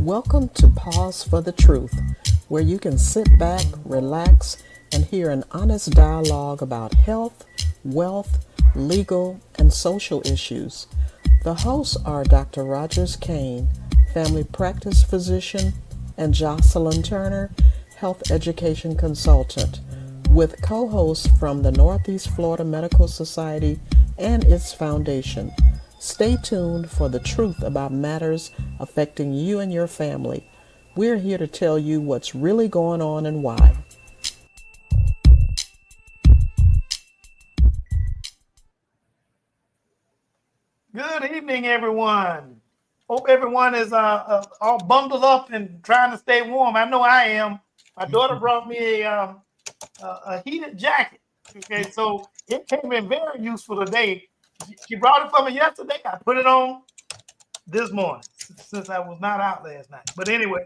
Welcome to Pause for the Truth, where you can sit back, relax, and hear an honest dialogue about health, wealth, legal, and social issues. The hosts are Dr. Rogers Kane, family practice physician, and Jocelyn Turner, health education consultant, with co hosts from the Northeast Florida Medical Society and its foundation. Stay tuned for the truth about matters affecting you and your family. We're here to tell you what's really going on and why. Good evening, everyone. Hope everyone is all bundled up and trying to stay warm. I know I am. My daughter brought me a heated jacket. Okay, so it came in very useful today. She brought it for me yesterday. I put it on this morning since I was not out last night. But anyway,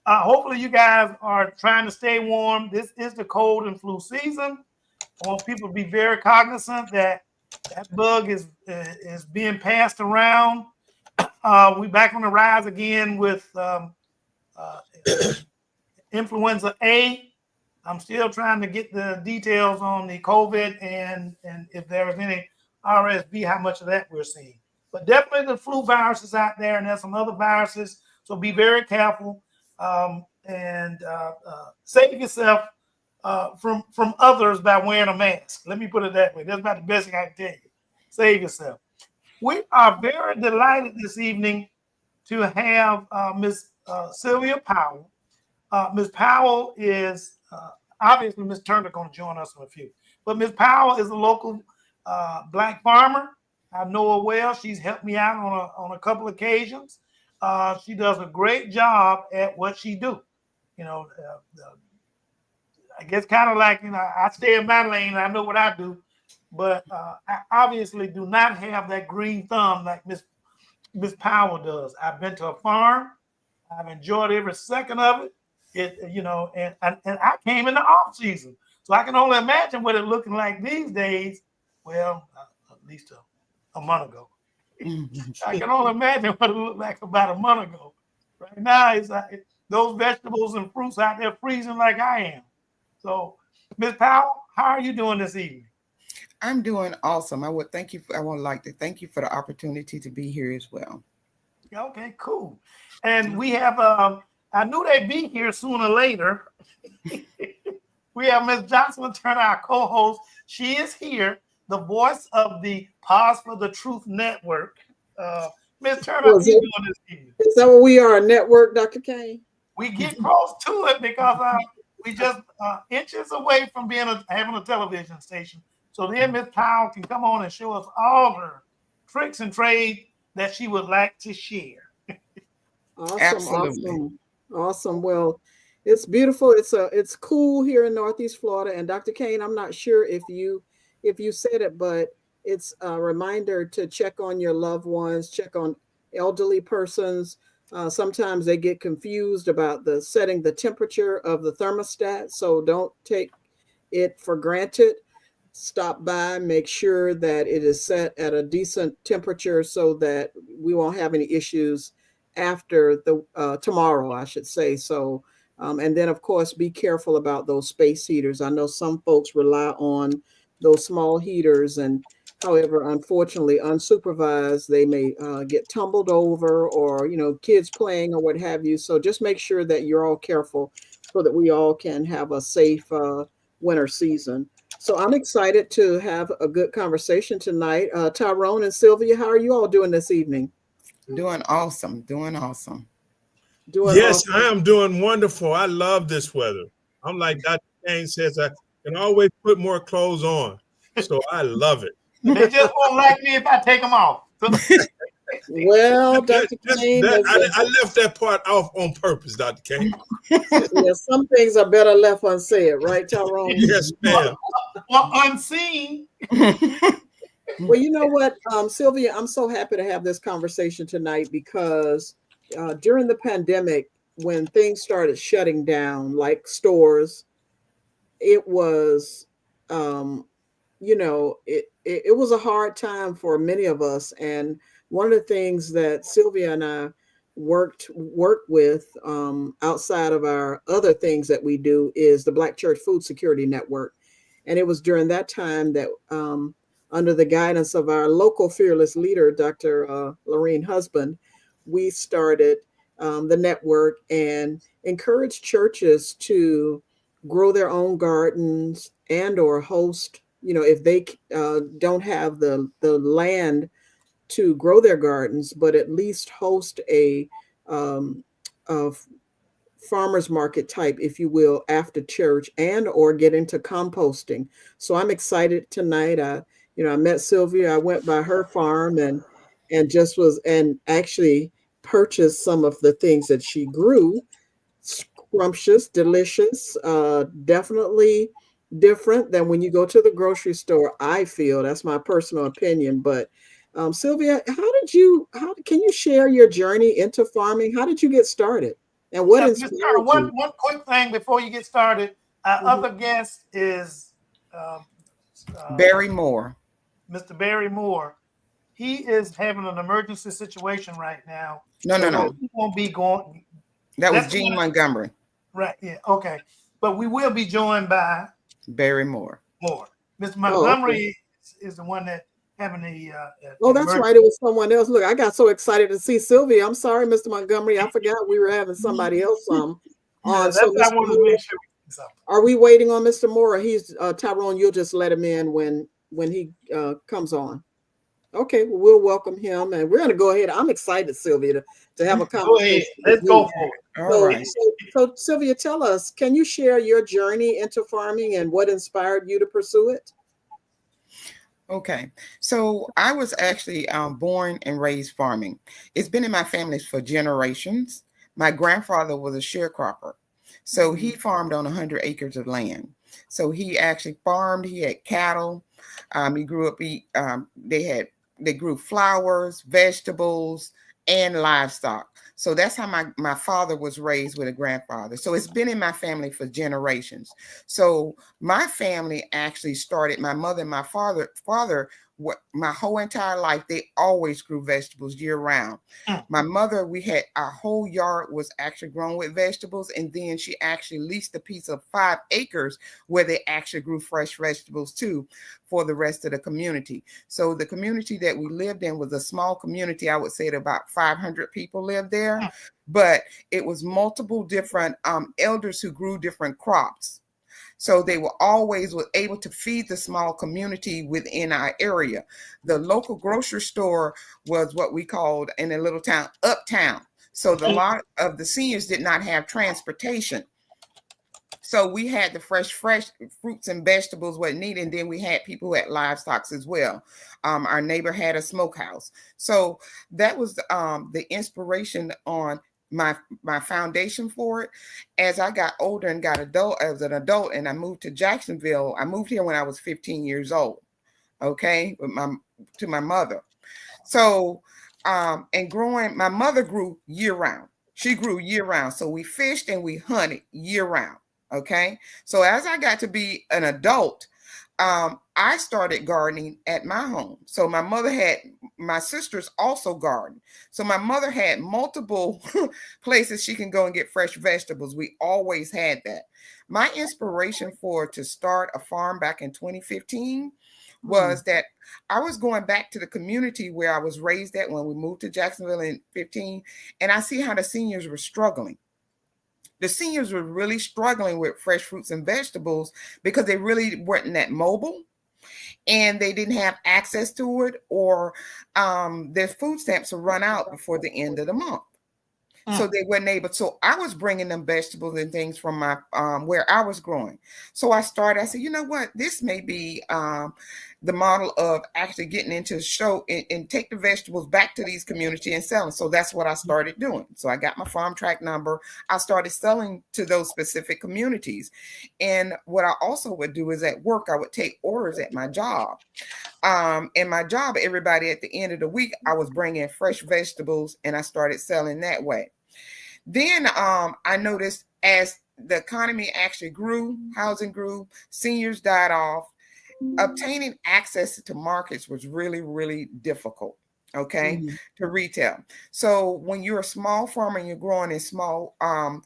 hopefully you guys are trying to stay warm. This is the cold and flu season. I want people to be very cognizant that that bug is being passed around. We back on the rise again with influenza A. I'm still trying to get the details on the COVID and if there was any RSV, how much of that we're seeing. But definitely the flu virus is out there, and there's some other viruses. So be very careful and save yourself from others by wearing a mask. Let me put it that way. That's about the best thing I can tell you. Save yourself. We are very delighted this evening to have Miss Sylvia Powell. Ms. Powell is obviously Ms. Turner going to join us in a few, but Ms. Powell is a local Black farmer. I know her well. She's helped me out on a couple of occasions. She does a great job at what she do. You know, I guess kind of like, I stay in my lane and I know what I do, but I obviously do not have that green thumb like Miss Powell does. I've been to a farm. I've enjoyed every second of it. And I came in the off season, so I can only imagine what it's looking like these days. Well, at least a month ago. I can only imagine what it looked like about a month ago. Right now, it's like those vegetables and fruits out there freezing like I am. So, Ms. Powell, how are you doing this evening? I'm doing awesome. I would like to thank you for the opportunity to be here as well. Okay, cool. And we have I knew they'd be here sooner or later. We have Ms. Jocelyn Turner, our co-host. She is here, the voice of the Pause for the Truth Network. Ms. Turner, how are you doing this evening? Is that what we are, a network, Dr. Kane? We get close to it because we just inches away from having a television station. So then Ms. Powell can come on and show us all her tricks and trades that she would like to share. Awesome, Absolutely. awesome. Well, it's beautiful. It's cool here in Northeast Florida. And Dr. Kane, I'm not sure if you said it, but it's a reminder to check on your loved ones, check on elderly persons. Sometimes they get confused about setting the temperature of the thermostat. So don't take it for granted. Stop by, make sure that it is set at a decent temperature so that we won't have any issues after the tomorrow, I should say. So, and then of course, be careful about those space heaters. I know some folks rely on those small heaters, and however, unfortunately, unsupervised, they may get tumbled over, or kids playing or what have you. So just make sure that you're all careful so that we all can have a safe winter season. So I'm excited to have a good conversation tonight. Tyrone and Sylvia, how are you all doing this evening? Doing awesome. Doing awesome. Yes, I am doing wonderful. I love this weather. I'm like Dr. Kane says, I can always put more clothes on. So I love it. They just won't like me if I take them off. Well, Dr. Kane, I left that part off on purpose, Dr. Kane. Yeah, some things are better left unsaid, right, Tyrone? Yes, ma'am. Or unseen. Well, you know what, Sylvia, I'm so happy to have this conversation tonight because during the pandemic, when things started shutting down, like stores, it was, it was a hard time for many of us. And one of the things that Sylvia and I work with outside of our other things that we do is the Black Church Food Security Network. And it was during that time that, under the guidance of our local fearless leader, Dr. Lorene Husband, we started the network and encouraged churches to grow their own gardens and or host, if they don't have the land to grow their gardens, but at least host um, a farmers market type, if you will, after church, and or get into composting. So I'm excited tonight. I met Sylvia. I went by her farm and actually purchased some of the things that she grew. Scrumptious, delicious, definitely different than when you go to the grocery store. I feel that's my personal opinion, but Sylvia, can you share your journey into farming? How did you get started, and what Yeah, Ms. Turner, inspired one you? quick thing before you get started. Our Mhm. other guest is Barry Moore. Mr. Barry Moore. He is having an emergency situation right now, No, no, Okay. so no. he won't be going. That was That's the Gene one, Montgomery. right? Yeah, okay. But we will be joined by Barry Moore. Moore. Mr. Oh, okay. Montgomery is the one that having Oh, an that's emergency. right. It was someone else. Look, I got so excited to see Sylvia. I'm sorry, Mr. Montgomery. I forgot we were having somebody else Yeah, on. that's So, what I Mr. wanted to Moore, make sure we did something. are we waiting on Mr. Moore? Or he's Tyrone. You'll just let him in when he comes on. Okay, well, we'll welcome him, and we're going to go ahead. I'm excited, Sylvia, to have a Go ahead. conversation with Let's you. go for it. All So, right. Sylvia, tell us, can you share your journey into farming and what inspired you to pursue it? Okay. So I was actually born and raised farming. It's been in my family for generations. My grandfather was a sharecropper. So he farmed on 100 acres of land. So he actually farmed, he had cattle. He grew up, they grew flowers, vegetables, and livestock. So that's how my father was raised with a grandfather. So it's been in my family for generations. So my family actually started, my mother and my father, my whole entire life, they always grew vegetables year round. My mother, we had our whole yard was actually grown with vegetables, and then she actually leased a piece of 5 acres where they actually grew fresh vegetables too for the rest of the community. So the community that we lived in was a small community. I would say that about 500 people lived there, but it was multiple different elders who grew different crops. So they were always able to feed the small community within our area. The local grocery store was what we called in a little town, uptown. So the lot of the seniors did not have transportation. So we had the fresh fruits and vegetables what needed. And then we had people who had livestock as well. Our neighbor had a smokehouse. So that was the inspiration on my foundation for it. As I got older and got as an adult, and I moved to Jacksonville. I moved here when I was 15 years old. Okay, to my mother. So and growing, my mother grew year round. She grew year round. So we fished and we hunted year round. Okay. So as I got to be an adult, I started gardening at my home. So my mother had, my sisters also garden. So my mother had multiple places she can go and get fresh vegetables. We always had that. My inspiration to start a farm back in 2015 was that I was going back to the community where I was raised at when we moved to Jacksonville in 15, and I see how the seniors were struggling. The seniors were really struggling with fresh fruits and vegetables because they really weren't that mobile and they didn't have access to it, or their food stamps would run out before the end of the month. So they weren't able. So I was bringing them vegetables and things from my where I was growing. So I said, you know what, this may be the model of actually getting into the show and take the vegetables back to these communities and selling. So that's what I started doing. So I got my farm track number. I started selling to those specific communities. And what I also would do is at work, I would take orders at my job. In my job, everybody at the end of the week, I was bringing fresh vegetables and I started selling that way. Then I noticed as the economy actually grew, housing grew, seniors died off, obtaining access to markets was really, really difficult. okay, to retail. So when you're a small farmer and you're growing in small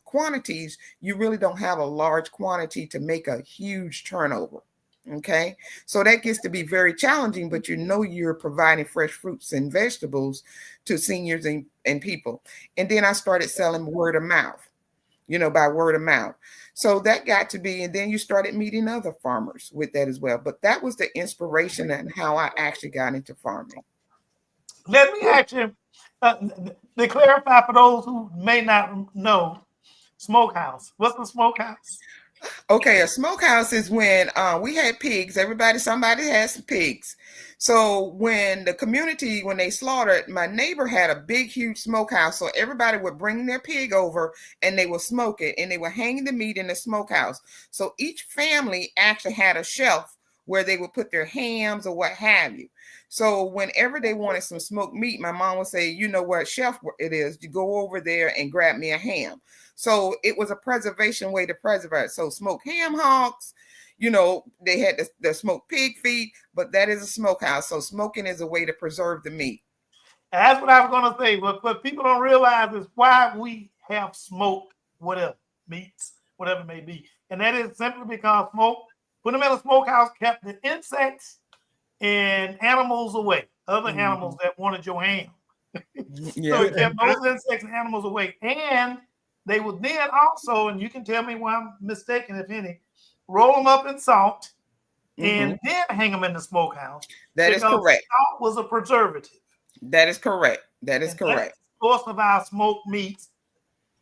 quantities, you really don't have a large quantity to make a huge turnover. Okay, so that gets to be very challenging, but you know you're providing fresh fruits and vegetables to seniors and people. And then I started selling word of mouth, by word of mouth. So that got to be, and then you started meeting other farmers with that as well. But that was the inspiration and how I actually got into farming. Let me ask you, to clarify for those who may not know, smokehouse. What's the smokehouse? Okay, a smokehouse is when we had pigs. Somebody has some pigs. So when the community, when they slaughtered, my neighbor had a big, huge smokehouse. So everybody would bring their pig over and they would smoke it and they were hanging the meat in the smokehouse. So each family actually had a shelf where they would put their hams or what have you. So whenever they wanted some smoked meat, my mom would say, you know what shelf it is, you go over there and grab me a ham. So it was a preservation way to preserve. So smoked ham hocks, they had the smoked pig feet, but that is a smokehouse. So smoking is a way to preserve the meat. That's what I was going to say. What people don't realize is why we have smoked whatever, meats, whatever it may be. And that is simply because put them in a smokehouse, kept the insects and animals away, other animals that wanted your ham. So it kept those insects and animals away. And they would then also, and you can tell me why I'm mistaken, if any, roll them up in salt and then hang them in the smokehouse. That is correct. Salt was a preservative. That is correct. That is correct. That's the source of our smoked meats.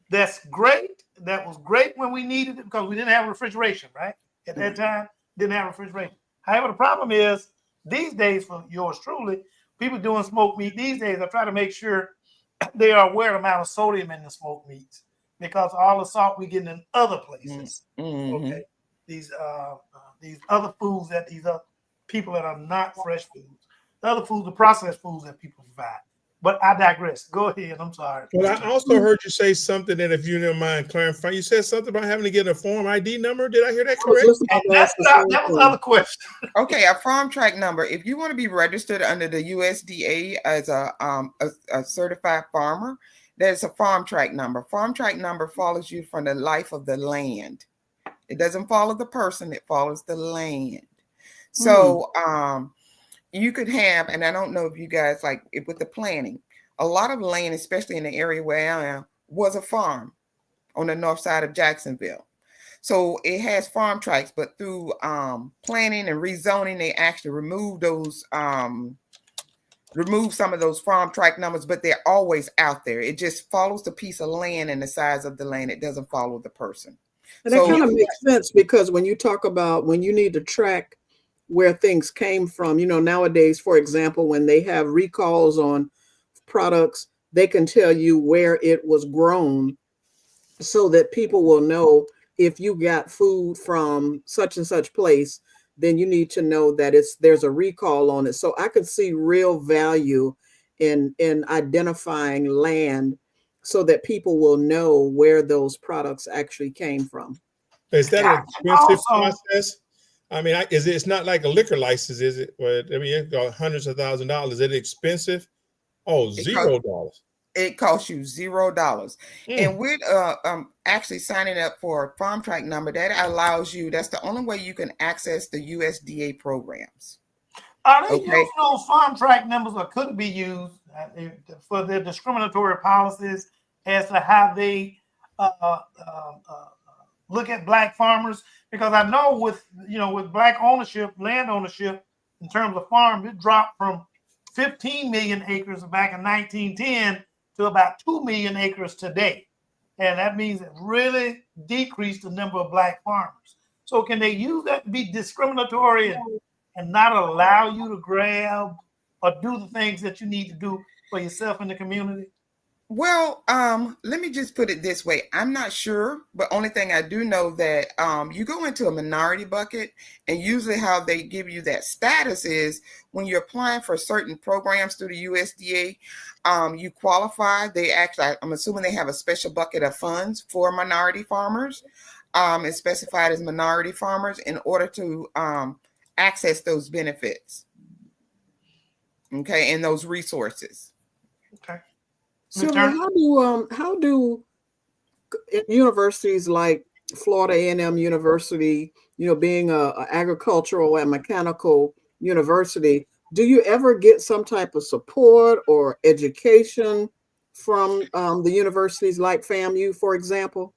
That's great. That was great when we needed it because we didn't have refrigeration, right? At that time, didn't have refrigeration. However, the problem is these days, for yours truly, people doing smoked meat these days, I try to make sure they are aware of the amount of sodium in the smoked meats because all the salt we get in other places. Okay, these other foods that these other people that are not fresh foods, the other foods, the processed foods that people provide. But I digress. Go ahead. I'm sorry. Well, I also heard you say something that, if you don't mind clarifying, you said something about having to get a Form ID number. Did I hear that correct? That was another question. Okay, a farm track number. If you want to be registered under the USDA as a certified farmer, there's a farm track number. Farm track number follows you from the life of the land. It doesn't follow the person, it follows the land. So you could have, and I don't know if you guys with the planning, a lot of land, especially in the area where I am, was a farm on the north side of Jacksonville. So it has farm tracks, but through planning and rezoning, they actually remove some of those farm track numbers, but they're always out there. It just follows the piece of land and the size of the land. It doesn't follow the person. And that kind of makes sense because when you talk about when you need to track where things came from, nowadays, for example, when they have recalls on products, they can tell you where it was grown so that people will know if you got food from such and such place, then you need to know that there's a recall on it. So I could see real value in identifying land so that people will know where those products actually came from. Is that an expensive process? I mean, it's not like a liquor license, is it? I mean, it's got hundreds of $1,000s. Is it expensive? Oh, $0. It costs you $0. And with actually signing up for a farm track number, that allows you, that's the only way you can access the USDA programs. Are they using those farm track numbers, or could it be used for their discriminatory policies as to how they look at Black farmers? Because I know with Black ownership, land ownership in terms of farm, it dropped from 15 million acres back in 1910 to about 2 million acres today. And that means it really decreased the number of Black farmers. So can they use that to be discriminatory and not allow you to grab or do the things that you need to do for yourself in the community? Well, let me just put it this way. I'm not sure, but only thing I do know that you go into a minority bucket, and usually how they give you that status is when you're applying for certain programs through the USDA, you qualify. They actually, I'm assuming they have a special bucket of funds for minority farmers. It's specified as minority farmers in order to access those benefits. Okay, and those resources. Okay. Sylvia, how do universities like Florida A&M University, being a agricultural and mechanical university, do you ever get some type of support or education from the universities like FAMU, for example?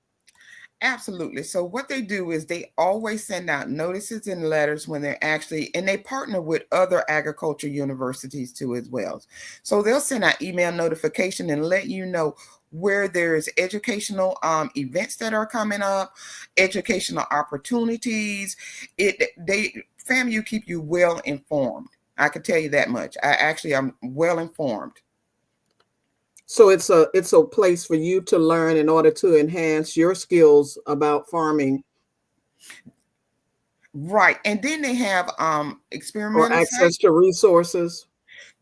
Absolutely. So what they do is they always send out notices and letters when they're actually, and they partner with other agriculture universities too as well. So they'll send out email notification and let you know where there's educational events that are coming up, educational opportunities. FAMU keep you well informed. I can tell you that much. I'm well informed. So it's a place for you to learn in order to enhance your skills about farming. Right. And then they have Or experimental access sites. to resources.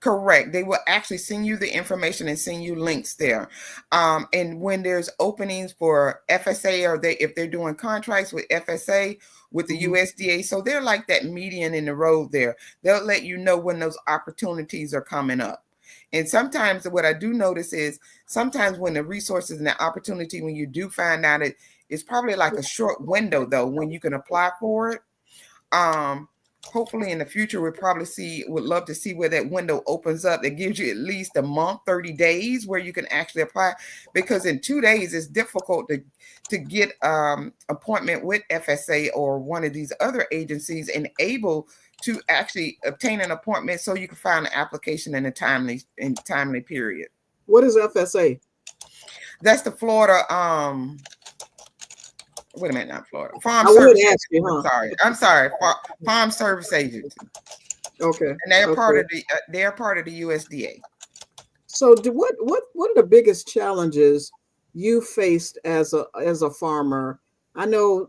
Correct. They will actually send you the information and send you links there. And when there's openings for FSA, or if they're doing contracts with FSA, with the USDA, so they're like that median in the road there. They'll let you know when those opportunities are coming up. And sometimes what I do notice is sometimes when the resources and the opportunity, when you do find out it's probably like a short window though, when you can apply for it. Hopefully in the future would love to see where that window opens up. That gives you at least a month, 30 days where you can actually apply, because in 2 days it's difficult to get appointment with FSA or one of these other agencies and able to actually obtain an appointment so you can file an application in a timely period. What is FSA? That's the Florida wait a minute, not Florida. Farm I would Service ask you, Agency. huh? I'm sorry. Farm Service Agency. Okay. And they're part Okay. of the USDA. So what are the biggest challenges you faced as a farmer? I know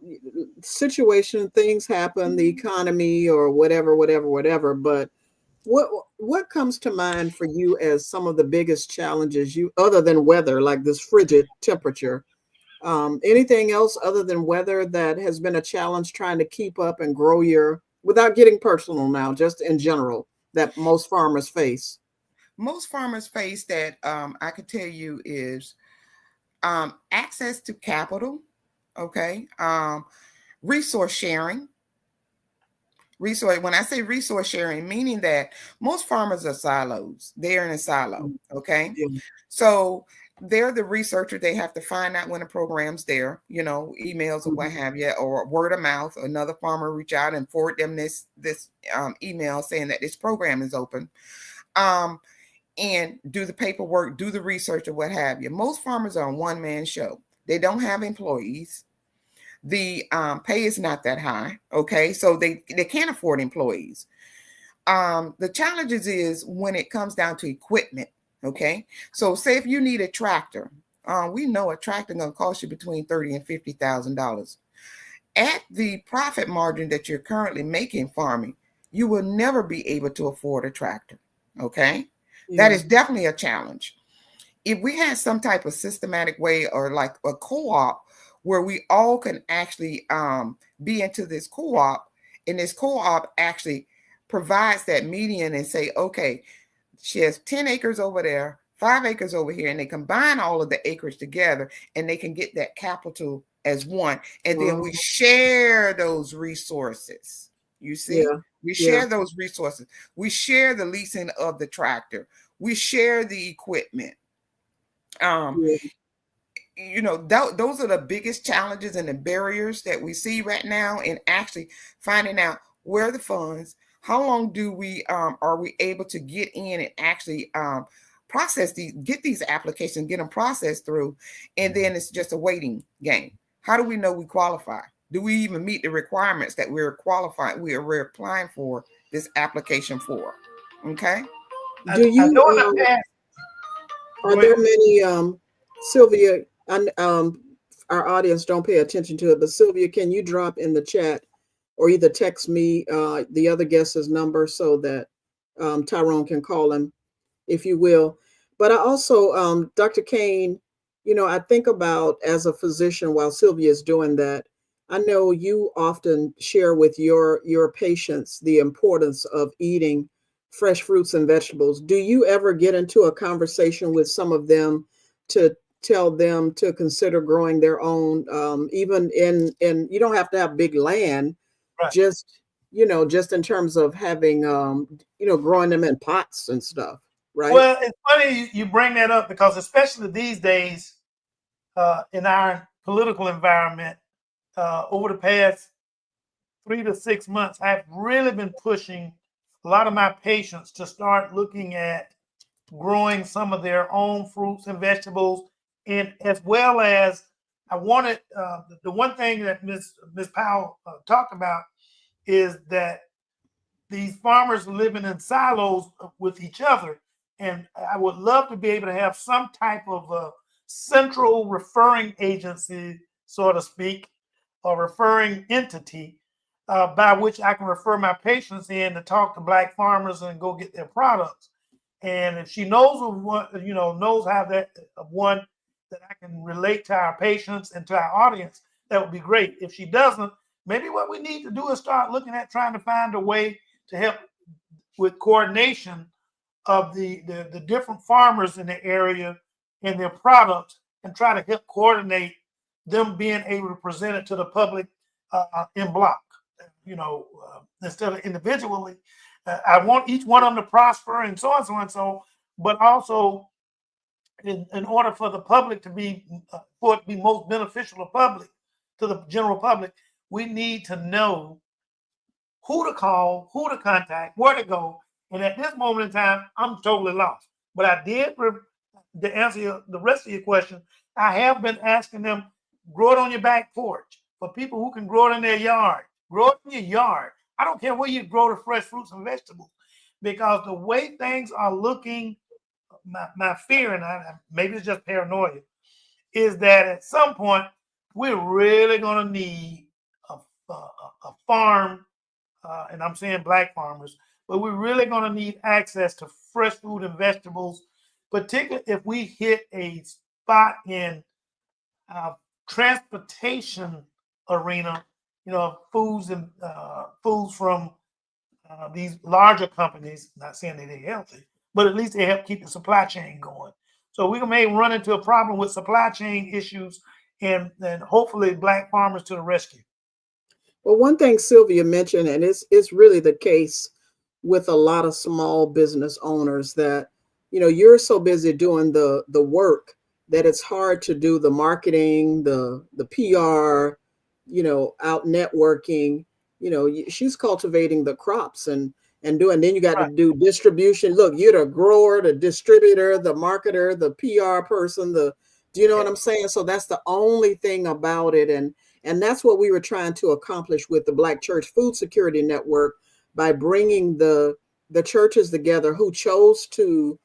things happen, the economy or whatever, but what comes to mind for you as some of the biggest challenges you, other than weather, like this frigid temperature? Anything else other than weather that has been a challenge trying to keep up and grow without getting personal now, just in general, that most farmers face? Most farmers face that I could tell you is access to capital, okay, resource sharing. When I say resource sharing, meaning that most farmers are silos. They're in a silo, okay? Yeah. So they're the researcher. They have to find out when a program's there, emails or what have you, or word of mouth. Another farmer reach out and forward them this email saying that this program is open. And do the paperwork, do the research or what have you. Most farmers are a one-man show. They don't have employees. The pay is not that high, okay? So they can't afford employees. The challenges is when it comes down to equipment, okay? So say if you need a tractor, we know a tractor gonna cost you between $30,000 and $50,000. At the profit margin that you're currently making farming, you will never be able to afford a tractor, okay? That is definitely a challenge. If we had some type of systematic way or like a co-op where we all can actually be into this co-op, and this co-op actually provides that median and say, okay, she has 10 acres over there, 5 acres over here, and they combine all of the acreage together and they can get that capital as one. And then we share those resources. You see, we share those resources. We share the leasing of the tractor. We share the equipment. Those are the biggest challenges and the barriers that we see right now in actually finding out where the funds, how long do we are we able to get in and actually get these applications, get them processed through, and then it's just a waiting game. How do we know we qualify? Do we even meet the requirements that we're qualified, we're applying for this application for? Okay. Do you are there many Sylvia, and our audience don't pay attention to it, but Sylvia, can you drop in the chat or either text me the other guest's number so that Tyrone can call him, if you will. But I also, Dr. Kane, I think about, as a physician, while Sylvia is doing that, I know you often share with your patients the importance of eating fresh fruits and vegetables. Do you ever get into a conversation with some of them to tell them to consider growing their own, even in you don't have to have big land, Right. just just in terms of having growing them in pots and stuff, right? Well, it's funny you bring that up because especially these days in our political environment, over the past 3 to 6 months, I've really been pushing a lot of my patients to start looking at growing some of their own fruits and vegetables, and as well as I wanted the one thing that Miss Powell talked about is that these farmers living in silos with each other, and I would love to be able to have some type of a central referring agency, so to speak, or referring entity by which I can refer my patients in to talk to Black farmers and go get their products. And if she knows of what, knows how that one that I can relate to our patients and to our audience, that would be great. If she doesn't, maybe what we need to do is start looking at trying to find a way to help with coordination of the different farmers in the area and their products, and try to help coordinate them being able to present it to the public in block, instead of individually. I want each one of them to prosper and so on, so on, so, but also in order for the public to be, for it to be most beneficial to the general public, we need to know who to call, who to contact, where to go. And at this moment in time, I'm totally lost. But I did, to answer the rest of your question, I have been asking them, grow it on your back porch. For people who can grow it in their yard, grow it in your yard. I don't care where you grow the fresh fruits and vegetables, because the way things are looking, my fear, and maybe it's just paranoia, is that at some point we're really going to need a farm, and I'm saying Black farmers, but we're really going to need access to fresh food and vegetables, particularly if we hit a spot in transportation arena, foods and foods from these larger companies. Not saying that they're healthy, but at least they help keep the supply chain going. So we may run into a problem with supply chain issues, and hopefully Black farmers to the rescue. Well, one thing Sylvia mentioned, and it's really the case with a lot of small business owners, that you're so busy doing the work that it's hard to do the marketing, the PR, out networking. She's cultivating the crops and doing. Then you got to Right. do distribution. Look, you're the grower, the distributor, the marketer, the PR person. Do you know what I'm saying? So that's the only thing about it, and that's what we were trying to accomplish with the Black Church Food Security Network, by bringing the churches together who chose to,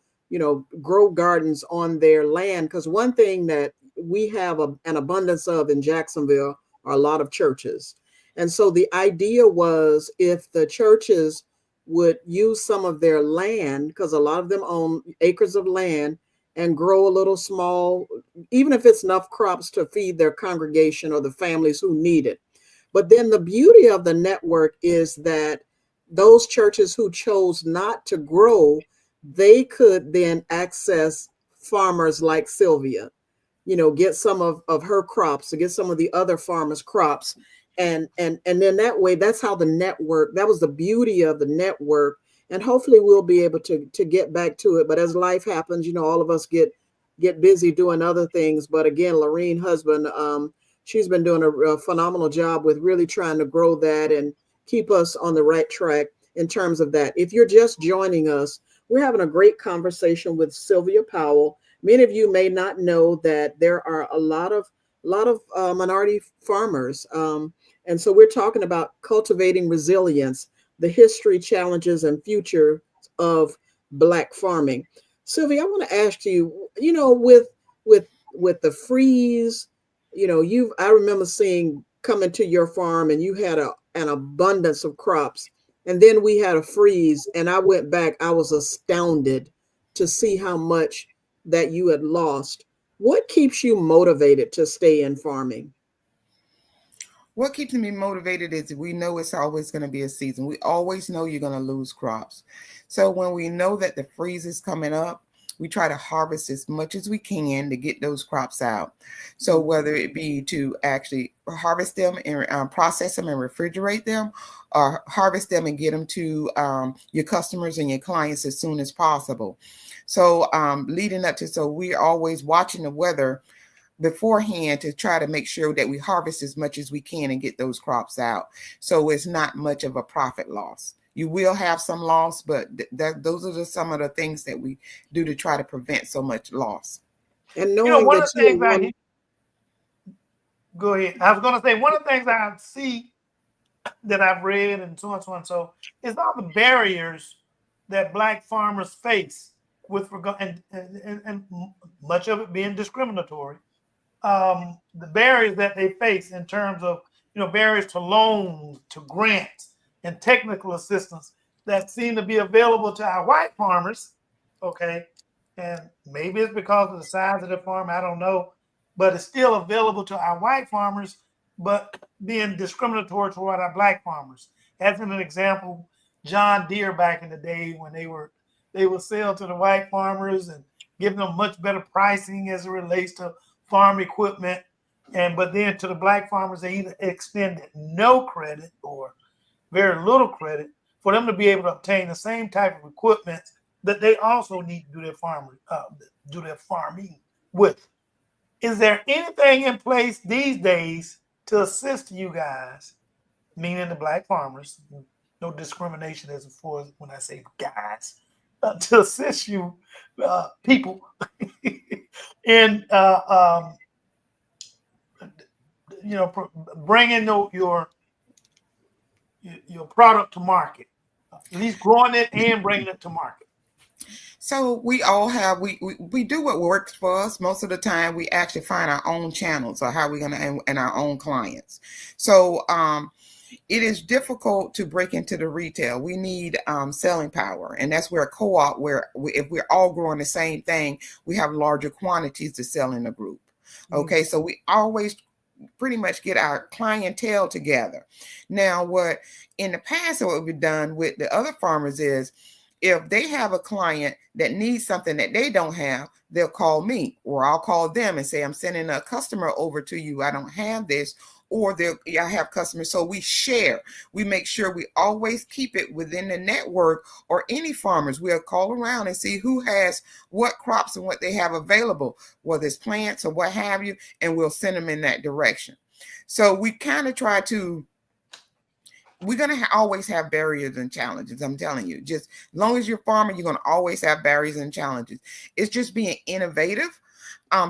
grow gardens on their land. Because one thing that we have an abundance of in Jacksonville are a lot of churches. And so the idea was, if the churches would use some of their land, because a lot of them own acres of land, and grow a little small, even if it's enough crops to feed their congregation or the families who need it. But then the beauty of the network is that those churches who chose not to grow, they could then access farmers like Sylvia, get some of her crops, to get some of the other farmers' crops. And then that way, that's how the network, that was the beauty of the network. And hopefully we'll be able to get back to it. But as life happens, all of us get busy doing other things. But again, Lorene husband, she's been doing a phenomenal job with really trying to grow that and keep us on the right track in terms of that. If you're just joining us, we're having a great conversation with Sylvia Powell. Many of you may not know that there are a lot of minority farmers, and so we're talking about cultivating resilience, the history, challenges, and future of Black farming. Sylvia, I want to ask you, with the freeze, I remember seeing coming to your farm, and you had an abundance of crops, and then we had a freeze, and I went back. I was astounded to see how much that you had lost. What keeps you motivated to stay in farming? What keeps me motivated is we know it's always going to be a season. We always know you're going to lose crops. So when we know that the freeze is coming up, we try to harvest as much as we can to get those crops out. So whether it be to actually harvest them and process them and refrigerate them, or harvest them and get them to your customers and your clients as soon as possible. So leading up to, so we're always watching the weather beforehand to try to make sure that we harvest as much as we can and get those crops out. So it's not much of a profit loss. You will have some loss, but those are some of the things that we do to try to prevent so much loss. And knowing one that of the you things are one, go ahead. I was going to say, one of the things I see that I've read and so on and so on, so is all the barriers that Black farmers face with regard, and much of it being discriminatory. The barriers that they face in terms of, barriers to loans, to grants, and technical assistance that seem to be available to our white farmers. Okay, and maybe it's because of the size of the farm, I don't know, but it's still available to our white farmers, but being discriminatory toward our Black farmers. As an example, John Deere back in the day when they would sell to the white farmers and give them much better pricing as it relates to farm equipment, but then to the Black farmers they either extended no credit or very little credit for them to be able to obtain the same type of equipment that they also need to do their farming with. Is there anything in place these days to assist you guys, meaning the Black farmers? No discrimination as far as when I say guys, to assist you people in bringing your product to market, at least growing it and bringing it to market. So we all have, we do what works for us. Most of the time we actually find our own channels or how we're going to, and our own clients. So it is difficult to break into the retail. We need selling power. And that's where a co-op, if we're all growing the same thing, we have larger quantities to sell in a group. Okay, so we always pretty much get our clientele together. Now, what in the past, what we've done with the other farmers is, if they have a client that needs something that they don't have, they'll call me or I'll call them and say, I'm sending a customer over to you. I don't have this. Or I have customers. So we share. We make sure we always keep it within the network, or any farmers. We'll call around and see who has what crops and what they have available, whether it's plants or what have you, and we'll send them in that direction. So we kind of try to, we're going to always have barriers and challenges. I'm telling you, just as long as you're farming, you're going to always have barriers and challenges. It's just being innovative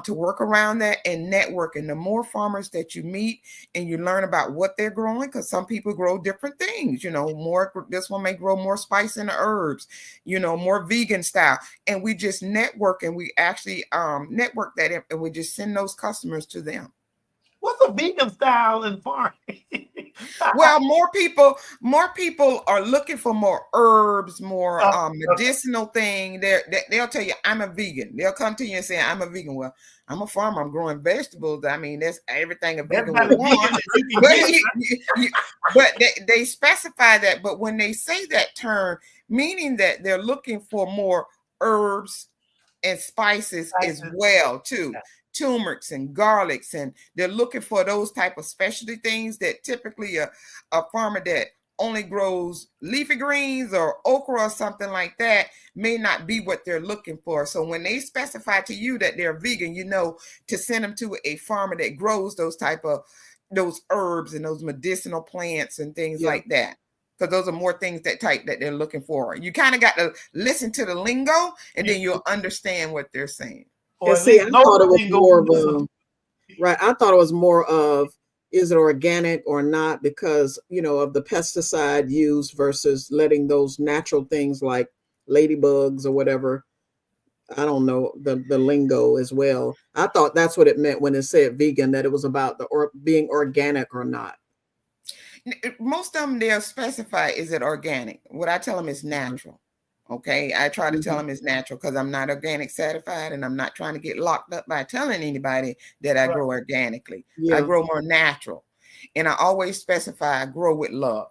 to work around that and networking. The more farmers that you meet and you learn about what they're growing, because some people grow different things, this one may grow more spice and herbs, more vegan style. And we just network, and we actually network that, and we just send those customers to them. What's a vegan style in farming? Well, more people are looking for more herbs, more medicinal thing. They'll tell you, I'm a vegan. They'll come to you and say, I'm a vegan. Well, I'm a farmer. I'm growing vegetables. I mean, that's everything a vegan would want. But they specify that. But when they say that term, meaning that they're looking for more herbs and spices as well too. Turmerics and garlics, and they're looking for those type of specialty things that typically a farmer that only grows leafy greens or okra or something like that may not be what they're looking for. So when they specify to you that they're vegan, to send them to a farmer that grows those herbs and those medicinal plants and things like that. Because those are more things that they're looking for. You kind of got to listen to the lingo, and then you'll understand what they're saying. And see, I thought it was more of right. I thought it was more of, is it organic or not, because of the pesticide used versus letting those natural things like ladybugs or whatever. I don't know the lingo as well. I thought that's what it meant when it said vegan, that it was about being organic or not. Most of them, they'll specify, is it organic? What I tell them is natural. Okay, I try to tell them it's natural, because I'm not organic certified, and I'm not trying to get locked up by telling anybody that I grow organically. I grow more natural. And I always specify grow with love.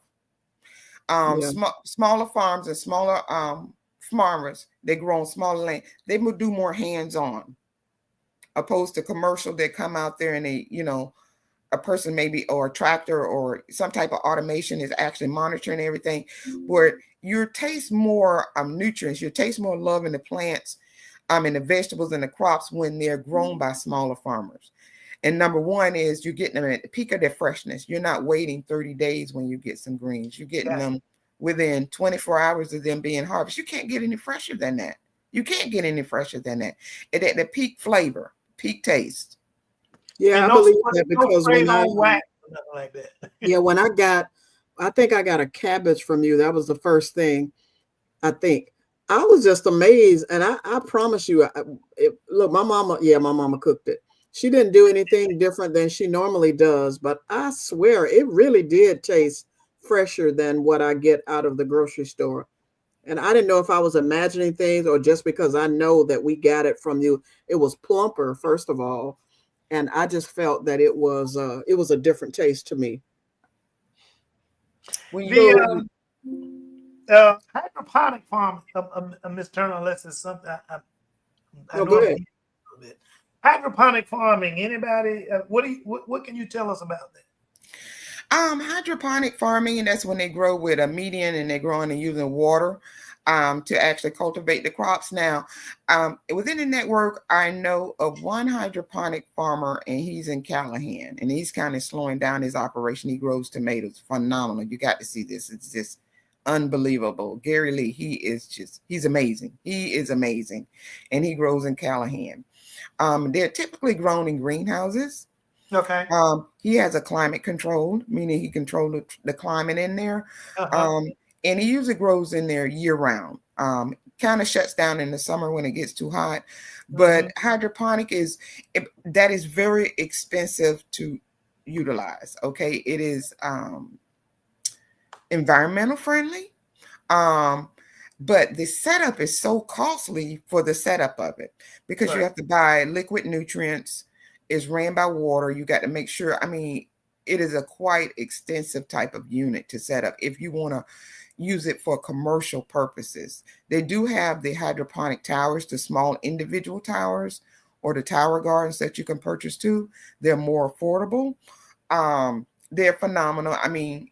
Yeah. Smaller farms and smaller farmers, they grow on smaller land. They will do more hands-on, opposed to commercial. They come out there and they, a person maybe, or a tractor or some type of automation is actually monitoring everything, where you taste more nutrients, you taste more love in the plants, in the vegetables and the crops when they're grown by smaller farmers. And number one is you're getting them at the peak of their freshness. You're not waiting 30 days when you get some greens. You're getting them within 24 hours of them being harvested. You can't get any fresher than that. You can't get any fresher than that. And at the peak flavor, peak taste. Yeah, I believe that because when I like that. yeah, when I think I got a cabbage from you. That was the first thing. I think I was just amazed, and I promise you, look, my mama cooked it. She didn't do anything different than she normally does, but I swear it really did taste fresher than what I get out of the grocery store. And I didn't know if I was imagining things or just because I know that we got it from you. It was plumper, first of all, and I just felt that it was a different taste to me. Hydroponic farm, Miss Turner, unless it's something I No, know go a ahead. bit. Hydroponic farming. Anybody? What can you tell us about that? Hydroponic farming, and that's when they grow with a median and they're growing and using water to actually cultivate the crops. Now, within the network, I know of one hydroponic farmer, and he's in Callahan, and he's kind of slowing down his operation. He grows tomatoes. Phenomenal. You got to see this. It's just unbelievable. Gary Lee, he's amazing. He is amazing. And he grows in Callahan. They're typically grown in greenhouses. Okay. He has a climate controlled, meaning he controls the climate in there. And he usually grows in there year round. Kind of shuts down in the summer when it gets too hot. But hydroponic that is very expensive to utilize. Okay. It is environmental friendly. But the setup is so costly for the setup of it, because you have to buy liquid nutrients. It's ran by water. You got to make sure. I mean, it is a quite extensive type of unit to set up if you want to use it for commercial purposes. They do have the hydroponic towers, the small individual towers, or the tower gardens that you can purchase too. They're more affordable. They're phenomenal. I mean,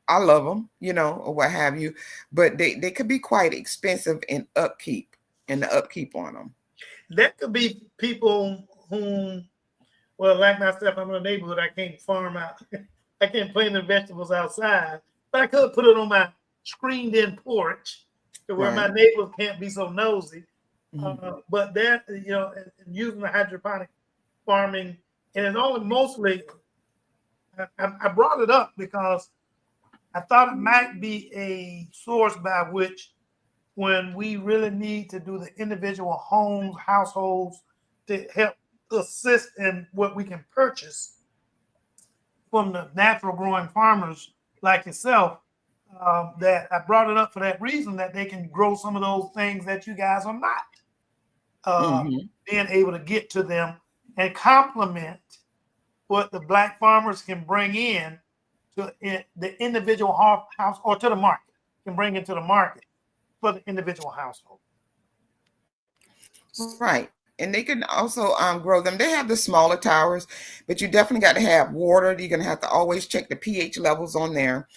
I love them, or what have you, but they could be quite expensive in upkeep and the upkeep on them. That could be people whom, well, like myself, I'm in a neighborhood. I can't farm out. I can't plant the vegetables outside, but I could put it on my screened-in porch to where my neighbors can't be so nosy. But that, using the hydroponic farming, and it's only mostly, I brought it up because I thought it might be a source by which, when we really need to do the individual homes, households, to help assist in what we can purchase from the natural growing farmers like yourself, that I brought it up for that reason, that they can grow some of those things that you guys are not being able to get to them, and complement what the Black farmers can bring in to the individual house, or to the market, can bring into the market for the individual household. Right. And they can also grow them. They have the smaller towers, but you definitely got to have water. You're going to have to always check the pH levels on there,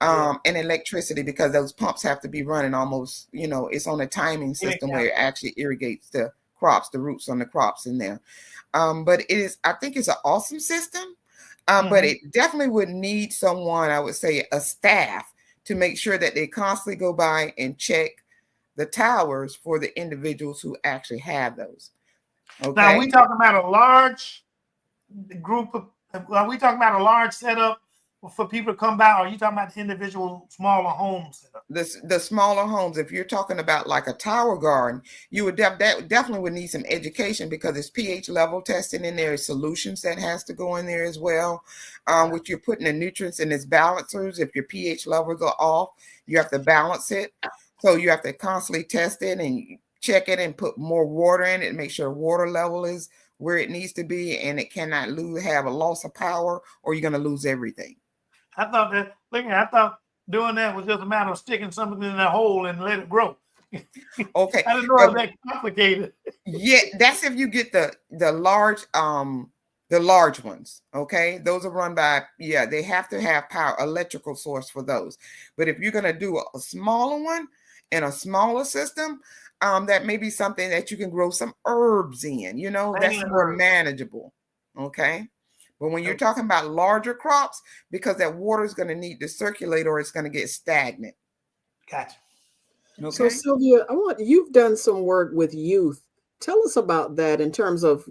and electricity, because those pumps have to be running almost, it's on a timing system where it actually irrigates the crops, the roots on the crops in there. But I think it's an awesome system. But it definitely would need someone, I would say a staff, to make sure that they constantly go by and check the towers for the individuals who actually have those. Okay. Now, are we talking about a large group are we talking about a large setup for people to come by, or are you talking about the individual smaller homes setup? The smaller homes, if you're talking about like a tower garden, you would definitely would need some education, because it's pH level testing in there, solutions that has to go in there as well. Which you're putting the nutrients in its balancers. If your pH levels are off, you have to balance it. So you have to constantly test it and check it and put more water in it and make sure water level is where it needs to be, and it cannot have a loss of power, or you're going to lose everything. I thought doing that was just a matter of sticking something in a hole and let it grow. Okay. I didn't know it was that complicated. Yeah, that's if you get the large ones. Okay, those are run by, they have to have power, electrical source for those. But if you're going to do a smaller one in a smaller system, that may be something that you can grow some herbs in, that's more manageable. Okay. But when you're talking about larger crops, because that water is going to need to circulate or it's going to get stagnant. Gotcha. Okay. So Sylvia, you've done some work with youth. Tell us about that in terms of,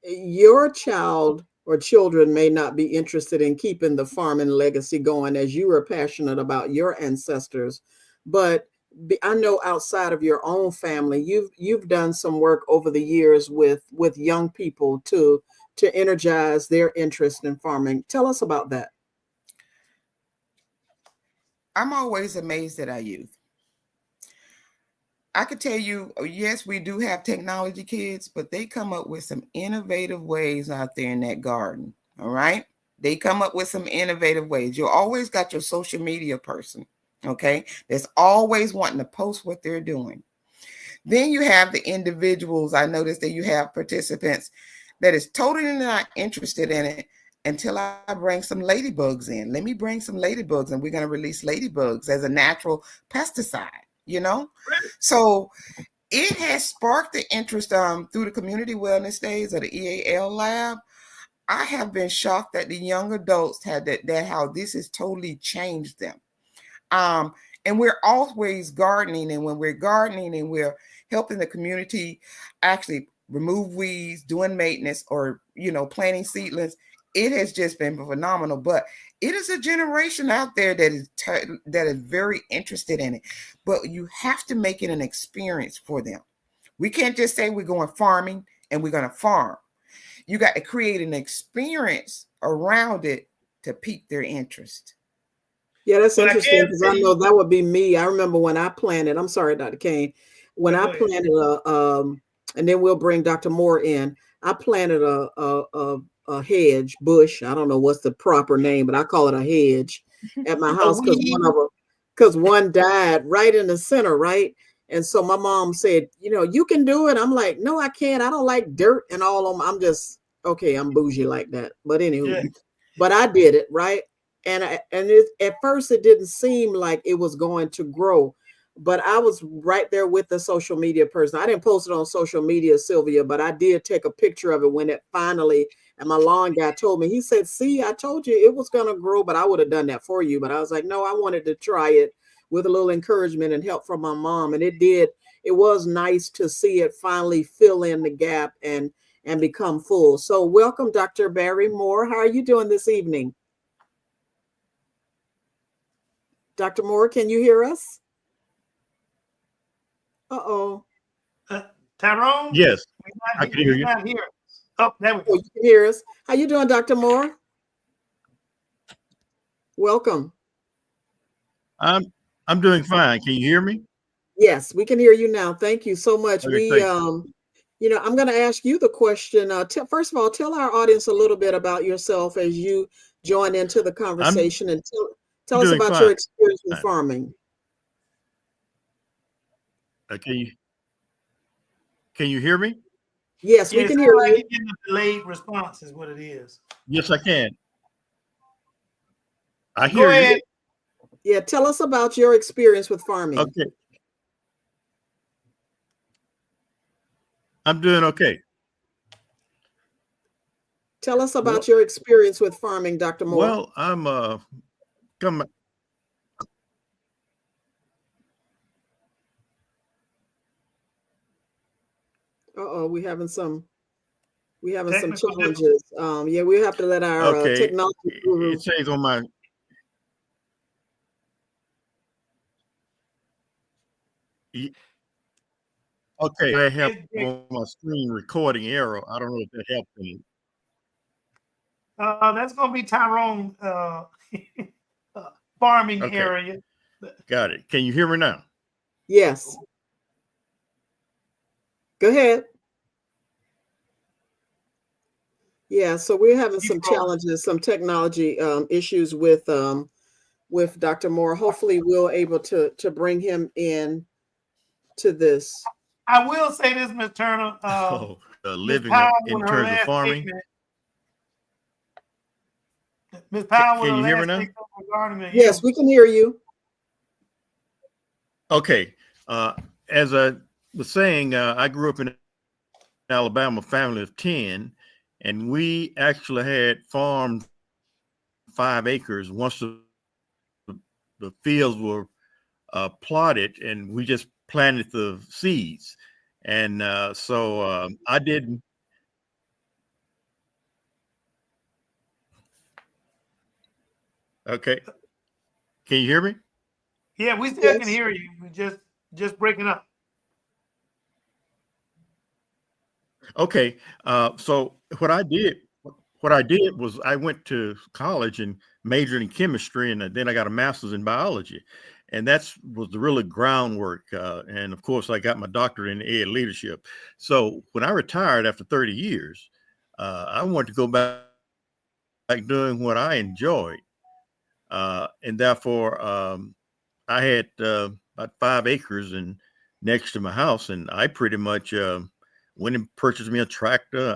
your child or children may not be interested in keeping the farming legacy going as you were passionate about your ancestors, but I know outside of your own family, you've done some work over the years with young people to energize their interest in farming. Tell us about that. I'm always amazed at our youth. I could tell you, yes, we do have technology kids, but they come up with some innovative ways out there in that garden. All right. They come up with some innovative ways. You always got your social media person. Okay. That's always wanting to post what they're doing. Then you have the individuals. I noticed that you have participants that is totally not interested in it until I bring some ladybugs in. Let me bring some ladybugs, and we're going to release ladybugs as a natural pesticide, So it has sparked the interest through the community wellness days of the EAL lab. I have been shocked that the young adults had that how this has totally changed them. And we're always gardening, and when we're gardening and we're helping the community actually remove weeds, doing maintenance, or planting seedlings, it has just been phenomenal. But it is a generation out there that is very interested in it. But you have to make it an experience for them. We can't just say we're going farming and we're going to farm. You got to create an experience around it to pique their interest. Yeah, that's interesting because I know that would be me. I remember when I planted, I'm sorry, Dr. Kane, when I planted and then we'll bring Dr. Moore in. I planted a hedge bush. I don't know what's the proper name, but I call it a hedge at my house because one died right in the center, right? And so my mom said, you can do it. I'm like, no, I can't. I don't like dirt and all of them. I'm just, okay, I'm bougie like that. But anyway, but I did it, right? And at first it didn't seem like it was going to grow, but I was right there with the social media person. I didn't post it on social media, Sylvia, but I did take a picture of it when it finally, and my lawn guy told me, he said, see, I told you it was going to grow, but I would have done that for you. But I was like, no, I wanted to try it with a little encouragement and help from my mom. And it did. It was nice to see it finally fill in the gap and become full. So welcome, Dr. Barry Moore. How are you doing this evening? Dr. Moore, can you hear us? Uh-oh. Tyrone? Yes, I can hear you. Not here. Oh, there we go. Oh, you can hear us. How you doing, Dr. Moore? Welcome. I'm doing fine. Can you hear me? Yes, we can hear you now. Thank you so much. Okay, I'm going to ask you the question. First of all, tell our audience a little bit about yourself as you join into the conversation, and tell us about your experience with farming. Can you hear me? Yes, we can hear you. Getting a delayed response is what it is. Yes, I can. I hear you. Ahead. Yeah, tell us about your experience with farming. Okay. I'm doing okay. Tell us about your experience with farming, Dr. Moore. Well, I'm coming. Uh-oh, we having some challenges. Yeah, we have to let our technology guru. It says on my okay, I have on my screen recording arrow. I don't know if that helps any. That's gonna be Tyrone farming area. Got it. Can you hear me now? Yes. Go ahead. Yeah, so we're having You some froze. challenges, some technology issues with Dr. Moore. Hopefully, we'll able to bring him in to this. I will say this, Ms. Turner. Oh, Ms. living Powell, in with her terms of last farming. statement, Ms. Powell, with Can her you hear me last now? statement regarding the Yes, we can hear you. Okay. As I was saying, I grew up in Alabama, family of 10, and we actually had farmed 5 acres once the fields were plotted, and we just planted the seeds. And so I didn't. Okay. Can you hear me? Yeah, we still can Yes. hear you. We just breaking up. Okay. So what I did was I went to college and majored in chemistry, and then I got a master's in biology, and that's was the really groundwork. And of course, I got my doctorate in ed leadership. So when I retired after 30 years, I wanted to go back doing what I enjoyed, and therefore I had about 5 acres and next to my house, and I pretty much went and purchased me a tractor.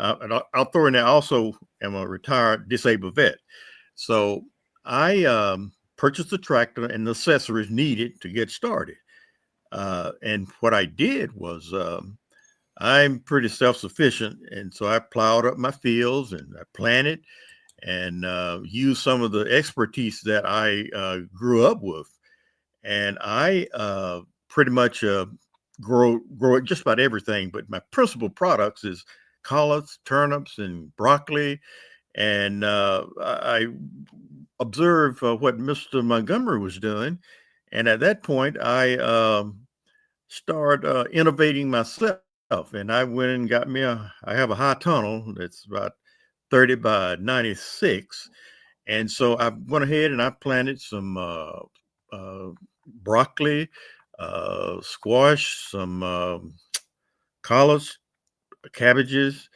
I'll throw in there also am a retired disabled vet, so I purchased the tractor and the accessories needed to get started. And what I did was I'm pretty self-sufficient, and so I plowed up my fields and I planted and used some of the expertise that I grew up with, and I pretty much grow just about everything. But my principal products is collards, turnips, and broccoli. And I observed what Mr. Montgomery was doing, and at that point, I started innovating myself. And I went and got me I have a high tunnel that's about 30 by 96, and so I went ahead and I planted some uh, broccoli, squash, some collards, cabbages,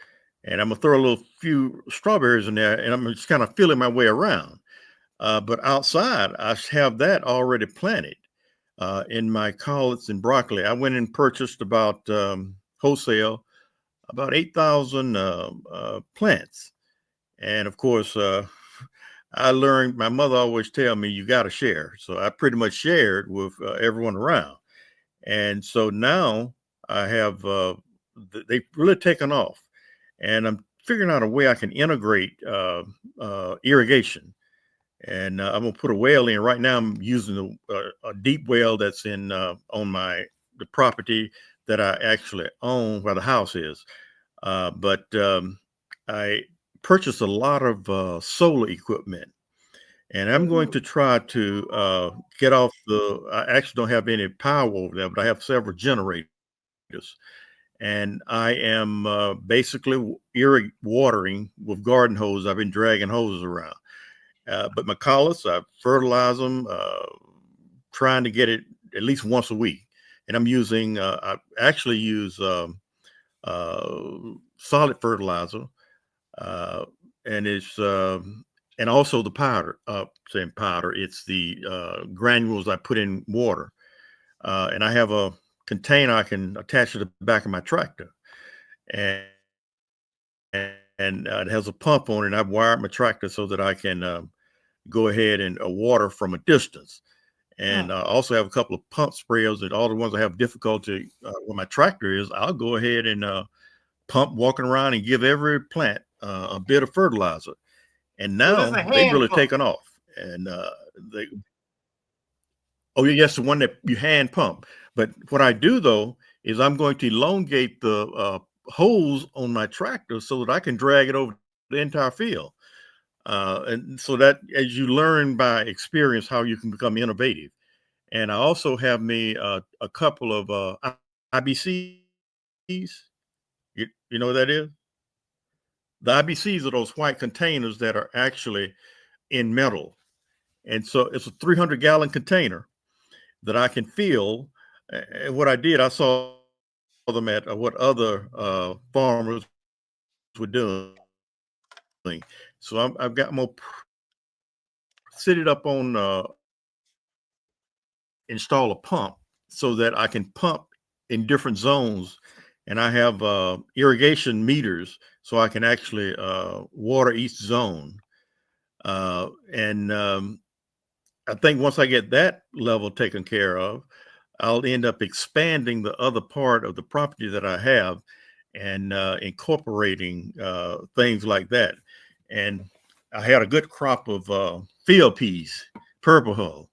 and I'm gonna throw a little few strawberries in there, and I'm just kind of feeling my way around. But outside, I have that already planted in my collards and broccoli. I went and purchased about wholesale about 8,000 plants, and of course. I learned my mother always tell me you got to share. So I pretty much shared with everyone around. And so now I have, they've really taken off. And I'm figuring out a way I can integrate irrigation. And I'm going to put a well in. Right now I'm using a deep well that's in on the property that I actually own where the house is. But I purchased a lot of solar equipment, and I'm going Mhm. to try to get off the. I actually don't have any power over there, but I have several generators, and I am basically watering with garden hose. I've been dragging hoses around, but my collards, I fertilize them, trying to get it at least once a week, and I'm using. I actually use uh, solid fertilizer, uh, and it's and also the powder. Saying powder, it's the granules I put in water, and I have a container I can attach to the back of my tractor, and and it has a pump on it. And I've wired my tractor so that I can go ahead and water from a distance. And I also have a couple of pump sprayers that all the ones I have difficulty with my tractor is. I'll go ahead and pump walking around and give every plant a bit of fertilizer. And So this is now a they've hand really pump. taken off. And they, oh yes, the one that you hand pump. But what I do though is I'm going to elongate the hose on my tractor so that I can drag it over the entire field. And so that as you learn by experience how you can become innovative. And I also have me a couple of IBCs. You know what that is? The IBCs are those white containers that are actually in metal. And so it's a 300-gallon container that I can fill. And what I did, I saw them at what other farmers were doing. So I've got more set it up on install a pump so that I can pump in different zones, and I have irrigation meters so I can actually water each zone. And I think once I get that level taken care of, I'll end up expanding the other part of the property that I have and incorporating things like that. And I had a good crop of field peas, purple hull.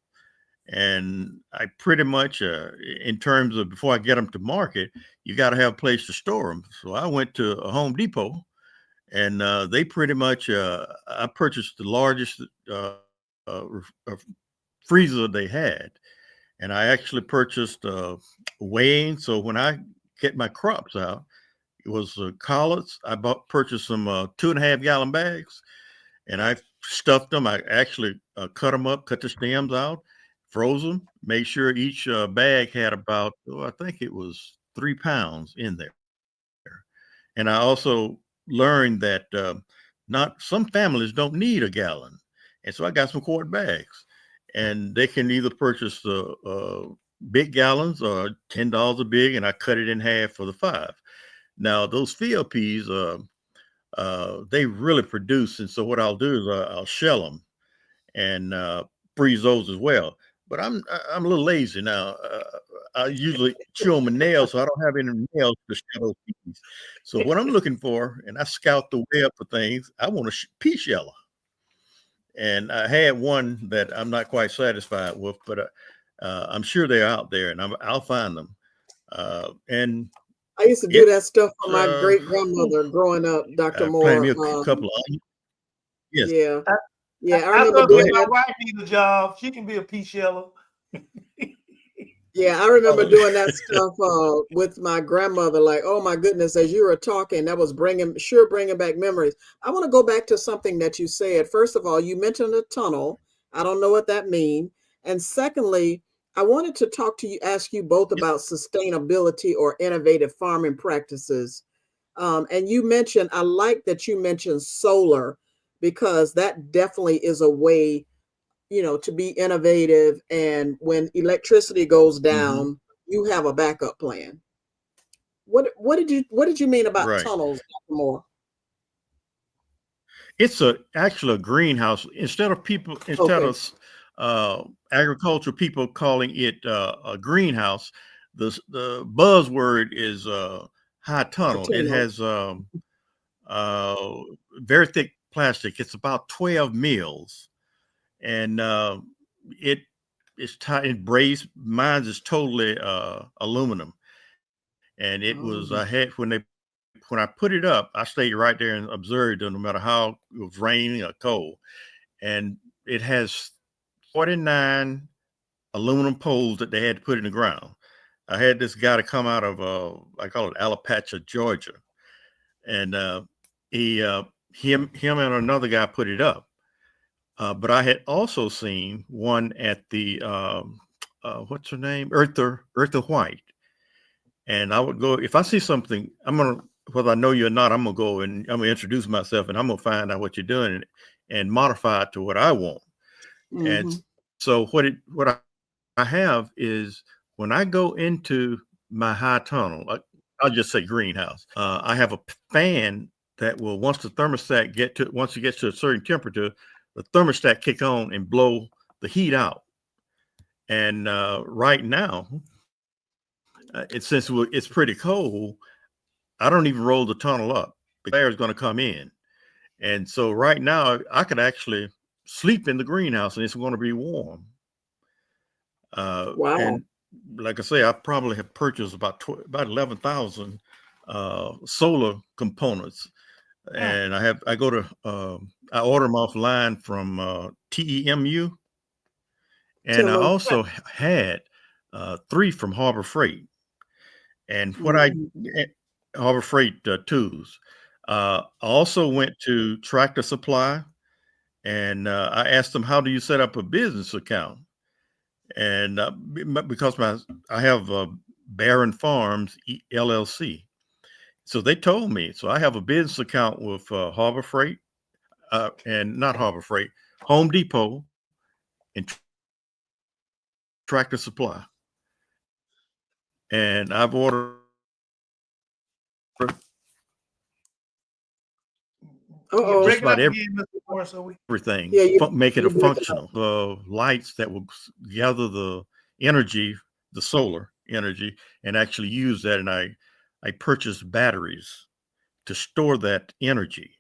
And I pretty much, in terms of before I get them to market, you got to have a place to store them. So I went to a Home Depot, and they pretty much, I purchased the largest uh, freezer they had, and I actually purchased weighing. So when I get my crops out, it was collards. I purchased some 2.5 gallon bags, and I stuffed them. I actually cut them up, cut the stems out, froze them, made sure each bag had about, oh, I think it was 3 pounds in there. And I also learned that not some families don't need a gallon, and so I got some quart bags, and they can either purchase the big gallons or $10 a big, and I cut it in half for the 5. Now those field peas, they really produce, and so what I'll do is I'll shell them and freeze those as well. But I'm a little lazy now. I usually chew on my nails, so I don't have any nails to shell those peas. So what I'm looking for, and I scout the web for things, I want a pea sheller. And I had one that I'm not quite satisfied with, but I'm sure they're out there, and I'll find them. And I used to do it's that stuff for my great grandmother growing up, Dr. plant Moore. me a couple of onions. Yes. Yeah, I, yeah, I I remember thought Go doing ahead. my that. wife needs a job. She can be a pea sheller. Yeah, I remember doing that stuff with my grandmother. Like, oh my goodness, as you were talking, that was bringing back memories. I want to go back to something that you said. First of all, you mentioned a tunnel. I don't know what that means. And secondly, I wanted to ask you both Yes. about sustainability or innovative farming practices. And you mentioned, I like that you mentioned solar because that definitely is a way, to be innovative. And when electricity goes Hmm. down, you have a backup plan. What did you mean about Right. tunnels, Dr. Moore? It's actually a greenhouse. Instead Okay, of agricultural people calling it a greenhouse, the buzzword is high a tunnel. It tunnel. has uh, very thick plastic. It's about 12 mils, and it is tight. It brazed. Mine is totally aluminum, and it was Oh, I had when I put it up, I stayed right there and observed it no matter how it was raining or cold. And it has 49 aluminum poles that they had to put in the ground. I had this guy to come out of I call it Alapatcha, Georgia, and he him and another guy put it up. But I had also seen one at the what's her name, Eartha White, and I would go if I see something. I'm gonna whether I know you or not. I'm gonna go and I'm gonna introduce myself, and I'm gonna find out what you're doing and modify it to what I want. And mm-hmm. so what I have is when I go into my high tunnel, I'll just say greenhouse. I have a fan that will once it gets to a certain temperature, the thermostat kick on and blow the heat out. And right now, it's pretty cold, I don't even roll the tunnel up. The air is going to come in. And so right now, I could actually sleep in the greenhouse and it's going to be warm. Wow. And like I say, I probably have purchased about 11,000 solar components. Mm. And I order them offline from TEMU. And I Tillman. also had 3 from Harbor Freight. And Mm-hmm. Harbor Freight tools. I also went to Tractor Supply, and I asked them, "How do you set up a business account?" And because I have Barron Farms LLC, so they told me. So I have a business account with Harbor Freight. and not Harbor Freight, Home Depot, and Tractor Supply. And I've ordered Uh-oh. just Break it about up again, Mr. Moore, so we everything, Yeah, make it a you break it up. functional. The lights that will gather the energy, the solar energy, and actually use that. And I purchased batteries to store that energy.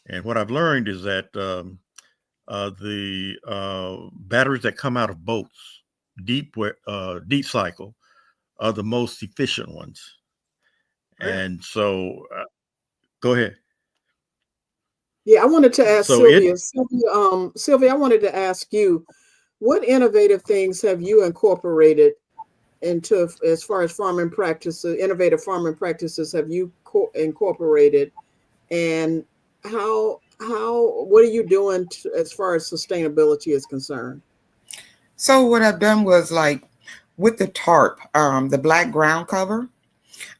And what I've learned is that the batteries that come out of boats, deep cycle, are the most efficient ones. really. And so, go ahead. Yeah, I wanted to ask So it, Sylvia. Sylvia, I wanted to ask you, what innovative things have you incorporated into, as far as farming practices, innovative farming practices have you incorporated, and what are you doing as far as sustainability is concerned? So what I've done was like with the tarp, the black ground cover,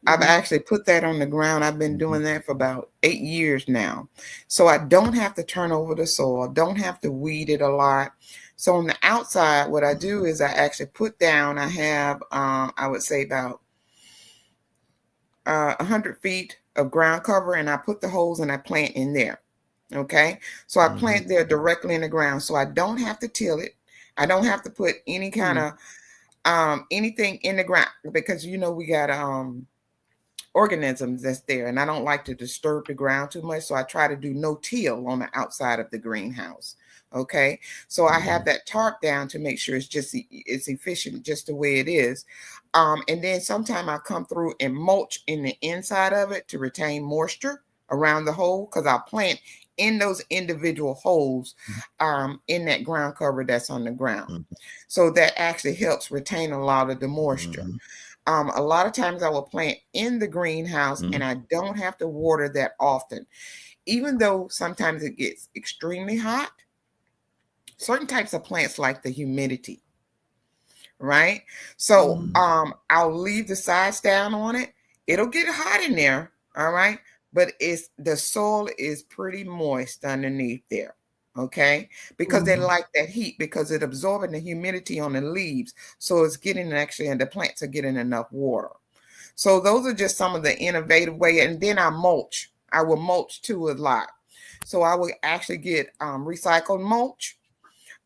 I've Mhm. actually put that on the ground. I've been doing that for about 8 years now. So I don't have to turn over the soil, don't have to weed it a lot. So on the outside, what I do is I actually put down, I have, I would say about 100 feet of ground cover, and I put the holes and I plant in there. Okay. So I plant there directly in the ground. So I don't have to till it. I don't have to put any kind of anything in the ground, because we got organisms that's there, and I don't like to disturb the ground too much, so I try to do no till on the outside of the greenhouse. Okay, so I have that tarp down to make sure it's efficient just the way it is. And then sometime I come through and mulch in the inside of it to retain moisture around the hole, because I'll plant in those individual holes in that ground cover that's on the ground. So that actually helps retain a lot of the moisture. A lot of times I will plant in the greenhouse and I don't have to water that often. Even though sometimes it gets extremely hot, certain types of plants like the humidity, right? So I'll leave the sides down on it. It'll get hot in there, all right? But the soil is pretty moist underneath there. Okay, because they like that heat, because it's absorbing the humidity on the leaves. So it's getting actually, and the plants are getting enough water. So those are just some of the innovative way. And then I mulch. I will mulch too a lot. So I will actually get recycled mulch,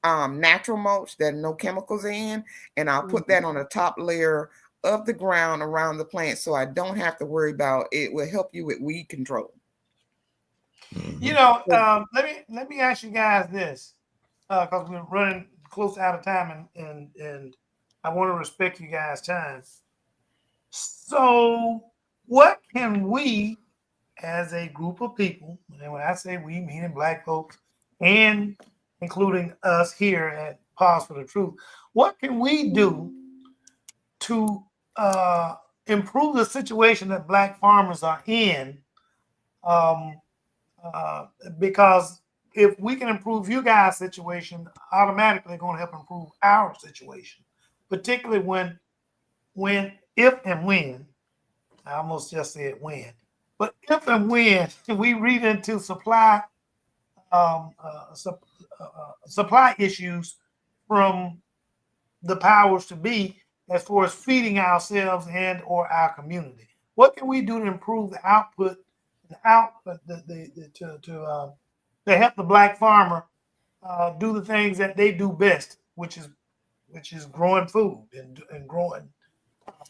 natural mulch that no chemicals in, and I'll put that on the top layer of the ground around the plant, so I don't have to worry about it. Will help you with weed control. Let me ask you guys this, because we're running close out of time, and I want to respect you guys' time. So, what can we, as a group of people, and when I say we, meaning Black folks, and including us here at Pause for the Truth, what can we do to improve the situation that Black farmers are in? Um, because if we can improve you guys' situation, automatically going to help improve our situation, particularly if and when, I almost just said when, but if and when we read into supply supply issues from the powers to be, as far as feeding ourselves and or our community. What can we do to improve the output, to help the Black farmer do the things that they do best, which is growing food and growing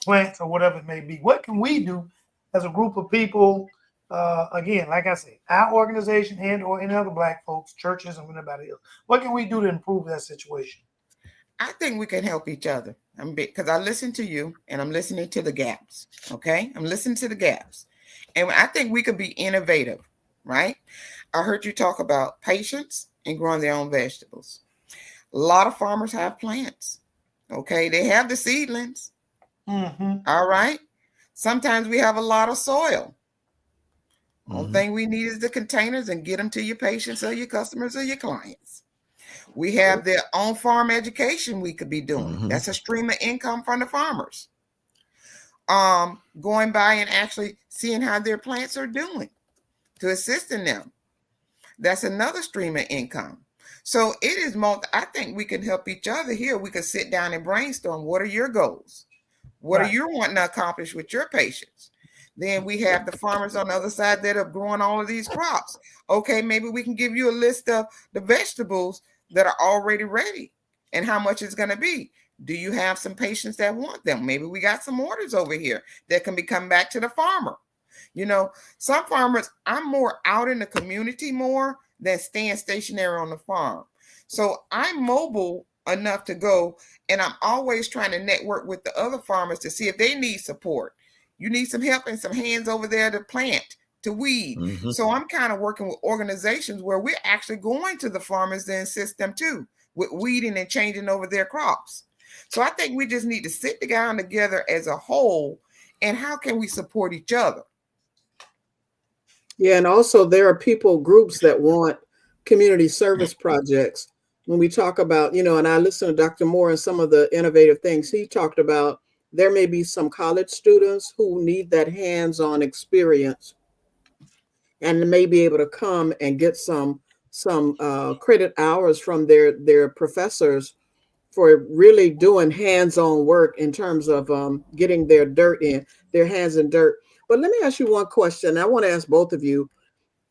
plants or whatever it may be? What can we do as a group of people? Again, like I said, our organization and or any other Black folks, churches, and anybody else. What can we do to improve that situation? I think we can help each other. Because I listen to you and I'm listening to the gaps. Okay, I'm listening to the gaps, and I think we could be innovative, right? I heard you talk about patience and growing their own vegetables. A lot of farmers have plants. Okay, they have the seedlings. All right. Sometimes we have a lot of soil. Only thing we need is the containers, and get them to your patients or your customers or your clients. We have their own farm education we could be doing. That's a stream of income from the farmers. Going by and actually seeing how their plants are doing to assist in them. That's another stream of income. So it is I think we can help each other here. We could sit down and brainstorm. What are your goals? What are Right. you wanting to accomplish with your patients? Then we have the farmers on the other side that are growing all of these crops. Okay, maybe we can give you a list of the vegetables that are already ready and how much it's going to be. Do you have some patients that want them? Maybe we got some orders over here that can be come back to the farmer. You know, some farmers, I'm more out in the community more than staying stationary on the farm. So I'm mobile enough to go, and I'm always trying to network with the other farmers to see if they need support. You need some help and some hands over there to plant, to weed. Mhm. So I'm kind of working with organizations where we're actually going to the farmers to assist them too with weeding and changing over their crops. So I think we just need to sit down together as a whole, and how can we support each other? Yeah, and also there are people groups that want community service projects. When we talk about, and I listened to Dr. Moore and some of the innovative things he talked about, there may be some college students who need that hands-on experience and may be able to come and get some credit hours from their professors for really doing hands-on work in terms of getting their hands in dirt. But let me ask you one question. I want to ask both of you,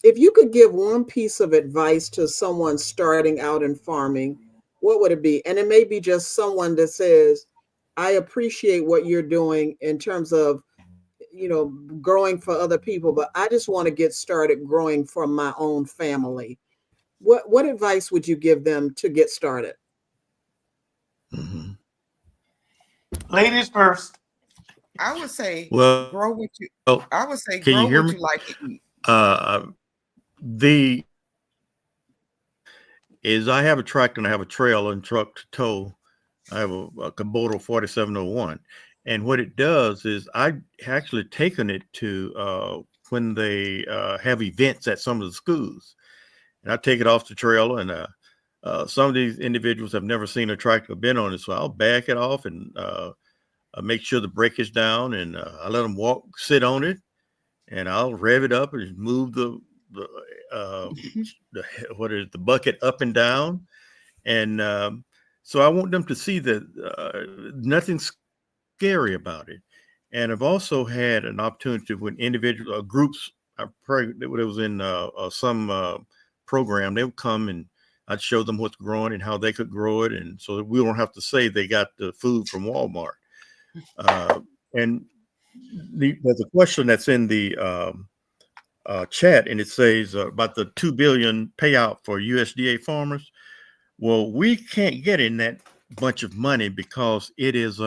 if you could give one piece of advice to someone starting out in farming, what would it be? And it may be just someone that says, I appreciate what you're doing in terms of, growing for other people, but I just want to get started growing for my own family. What advice would you give them to get started? Mhm. Ladies first. I would say Well, grow what you I would say can you grow hear what me? you like to eat. The is I have a tractor and I have a trailer and truck to tow. I have a Kubota 4701. And what it does is I actually taken it to when they have events at some of the schools. And I take it off the trailer, and some of these individuals have never seen a tractor, been on it. So I'll back it off and make sure the brake is down, and I let them sit on it, and I'll rev it up and move the uh, the bucket up and down, and so I want them to see that nothing scary about it. And I've also had an opportunity when individual groups, it was in some program, they would come and I'd show them what's growing and how they could grow it, and so that we don't have to say they got the food from Walmart. And there's a question that's in the chat, and it says about the 2 billion payout for USDA farmers. Well, we can't get in that bunch of money because it is.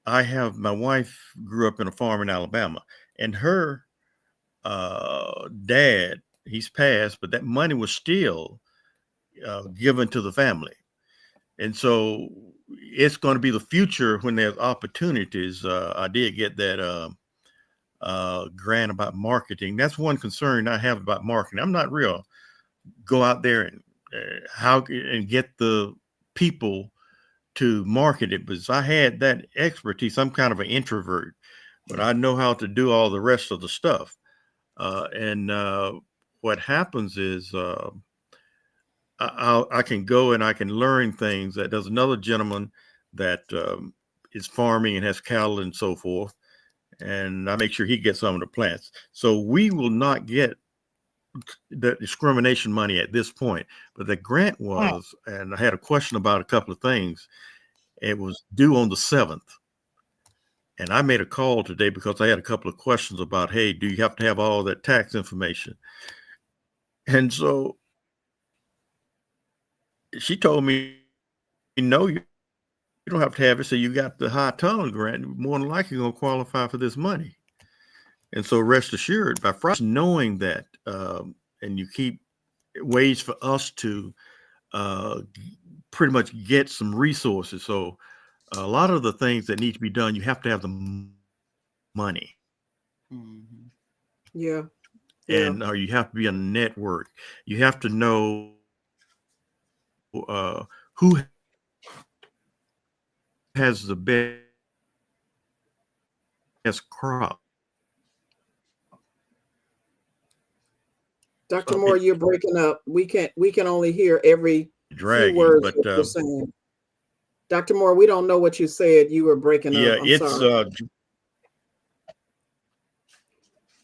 My wife grew up in a farm in Alabama, and her dad, he's passed, but that money was still given to the family, and so it's going to be the future when there's opportunities. I did get that grant about marketing. That's one concern I have about marketing. I'm not real go out there and how and get the people to market it, because I had that expertise. I'm kind of an introvert, but I know how to do all the rest of the stuff. And what happens is I can go and I can learn things. That there's another gentleman that is farming and has cattle and so forth, and I make sure he gets some of the plants. So we will not get the discrimination money at this point, but the grant Mm. was, and I had a question about a couple of things. It was due on the 7th. And I made a call today because I had a couple of questions about, hey, do you have to have all that tax information? And so she told me, no, you don't have to have it. So you got the high tunnel grant, more than likely you're going to qualify for this money. And so rest assured, by Friday, knowing that, and you keep ways for us to uh, pretty much get some resources. So a lot of the things that need to be done, you have to have the money. Mhm. Yeah, yeah. And you have to be a network. You have to know who has the best crop. Dr. Moore, you're breaking up. We can only hear every few dragging, words but that you're saying. Dr. Moore, we don't know what you said. You were breaking yeah, up. I'm it's sorry.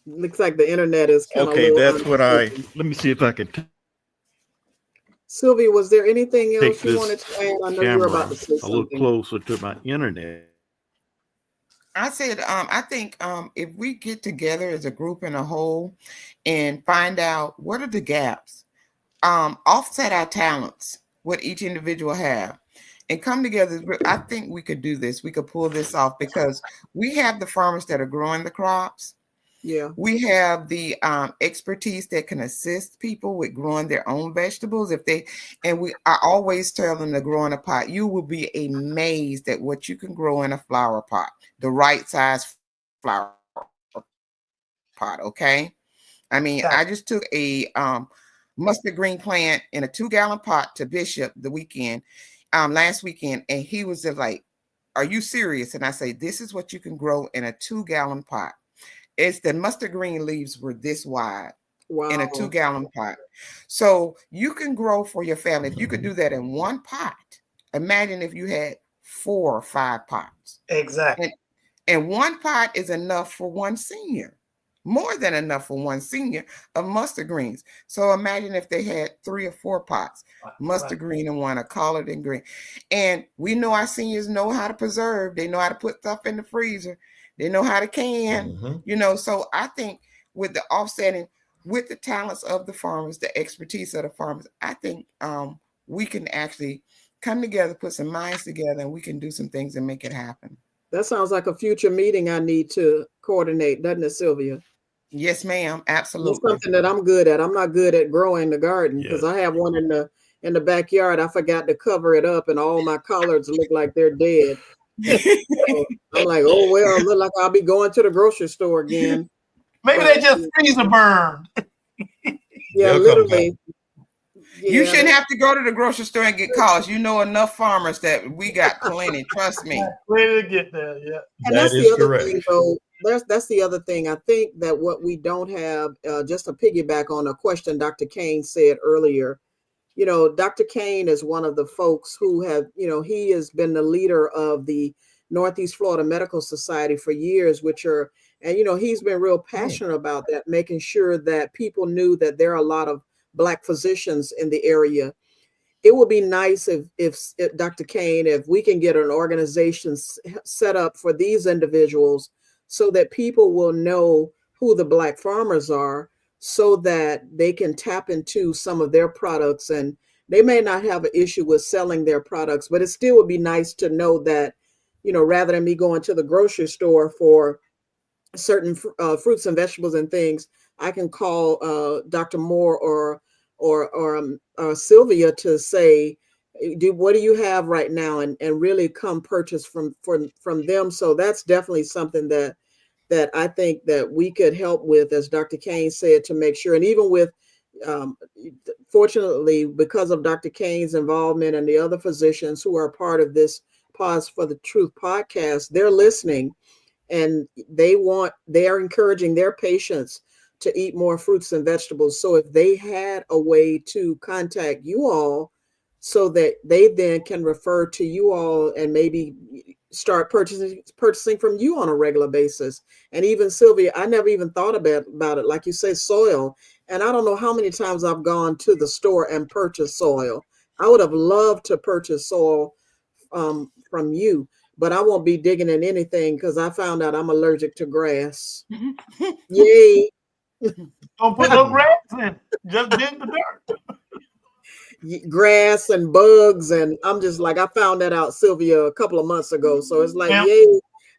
Looks like the internet is kind of a okay. little That's what unstable. let me see if I can Sylvia, was there anything take else you wanted this to add? I know you were about camera to say a little something. closer to my internet. I said, I think if we get together as a group in a whole and find out what are the gaps, offset our talents, what each individual have, and come together. I think we could do this. We could pull this off because we have the farmers that are growing the crops. Yeah. We have the expertise that can assist people with growing their own vegetables. I always tell them to grow in a pot. You will be amazed at what you can grow in a flower pot, the right size flower pot. Okay. I mean, I just took a mustard green plant in a 2-gallon pot to Bishop last weekend, and he was just like, "Are you serious?" And I say, "This is what you can grow in a 2-gallon pot." It's the mustard green leaves were this wide in a Wow. 2-gallon pot. So you can grow for your family. If you could do that in one pot, imagine if you had 4 or 5 pots. Exactly. And one pot is enough for one senior, more than enough for one senior of mustard greens. So imagine if they had 3 or 4 pots, mustard green and one, a collard and green. And we know our seniors know how to preserve. They know how to put stuff in the freezer. They know how to can, so I think with the offsetting, with the talents of the farmers, the expertise of the farmers, I think we can actually come together, put some minds together, and we can do some things and make it happen. That sounds like a future meeting I need to coordinate, doesn't it, Sylvia? Yes, ma'am. Absolutely. That's something that I'm good at. I'm not good at growing the garden because I have one in the backyard. I forgot to cover it up, and all my collards look like they're dead. So I'm like, oh well, look like I'll be going to the grocery store again. Maybe they just freezer burned. Yeah, literally. You shouldn't have to go to the grocery store and get calls. You know enough farmers that we got plenty. Trust me. Way to get there, yeah. And that's the other thing, though. That's the other thing. I think that what we don't have, just to piggyback on a question Dr. Kane said earlier, Dr. Kane is one of the folks who have, he has been the leader of the Northeast Florida Medical Society for years, and he's been real passionate about that, making sure that people knew that there are a lot of Black physicians in the area. It would be nice if Dr. Kane, if we can get an organization set up for these individuals so that people will know who the Black farmers are, so that they can tap into some of their products. And they may not have an issue with selling their products, but it still would be nice to know that, rather than me going to the grocery store for certain fruits and vegetables and things, I can call Dr. Moore or Sylvia to say, what do you have right now, and really come purchase from them. So that's definitely something that I think that we could help with, as Dr. Kane said, to make sure. And even with, fortunately, because of Dr. Kane's involvement and the other physicians who are part of this Pause for the Truth podcast, they're listening, and they are encouraging their patients to eat more fruits and vegetables. So if they had a way to contact you all so that they then can refer to you all and maybe start purchasing from you on a regular basis. And even Sylvia, I never even thought about it. Like you say, soil. And I don't know how many times I've gone to the store and purchased soil. I would have loved to purchase soil from you, but I won't be digging in anything because I found out I'm allergic to grass. Yay. Don't put no grass in. Just dig the dirt. Grass and bugs, and I'm just like, I found that out, Sylvia, a couple of months ago. So it's like, yay.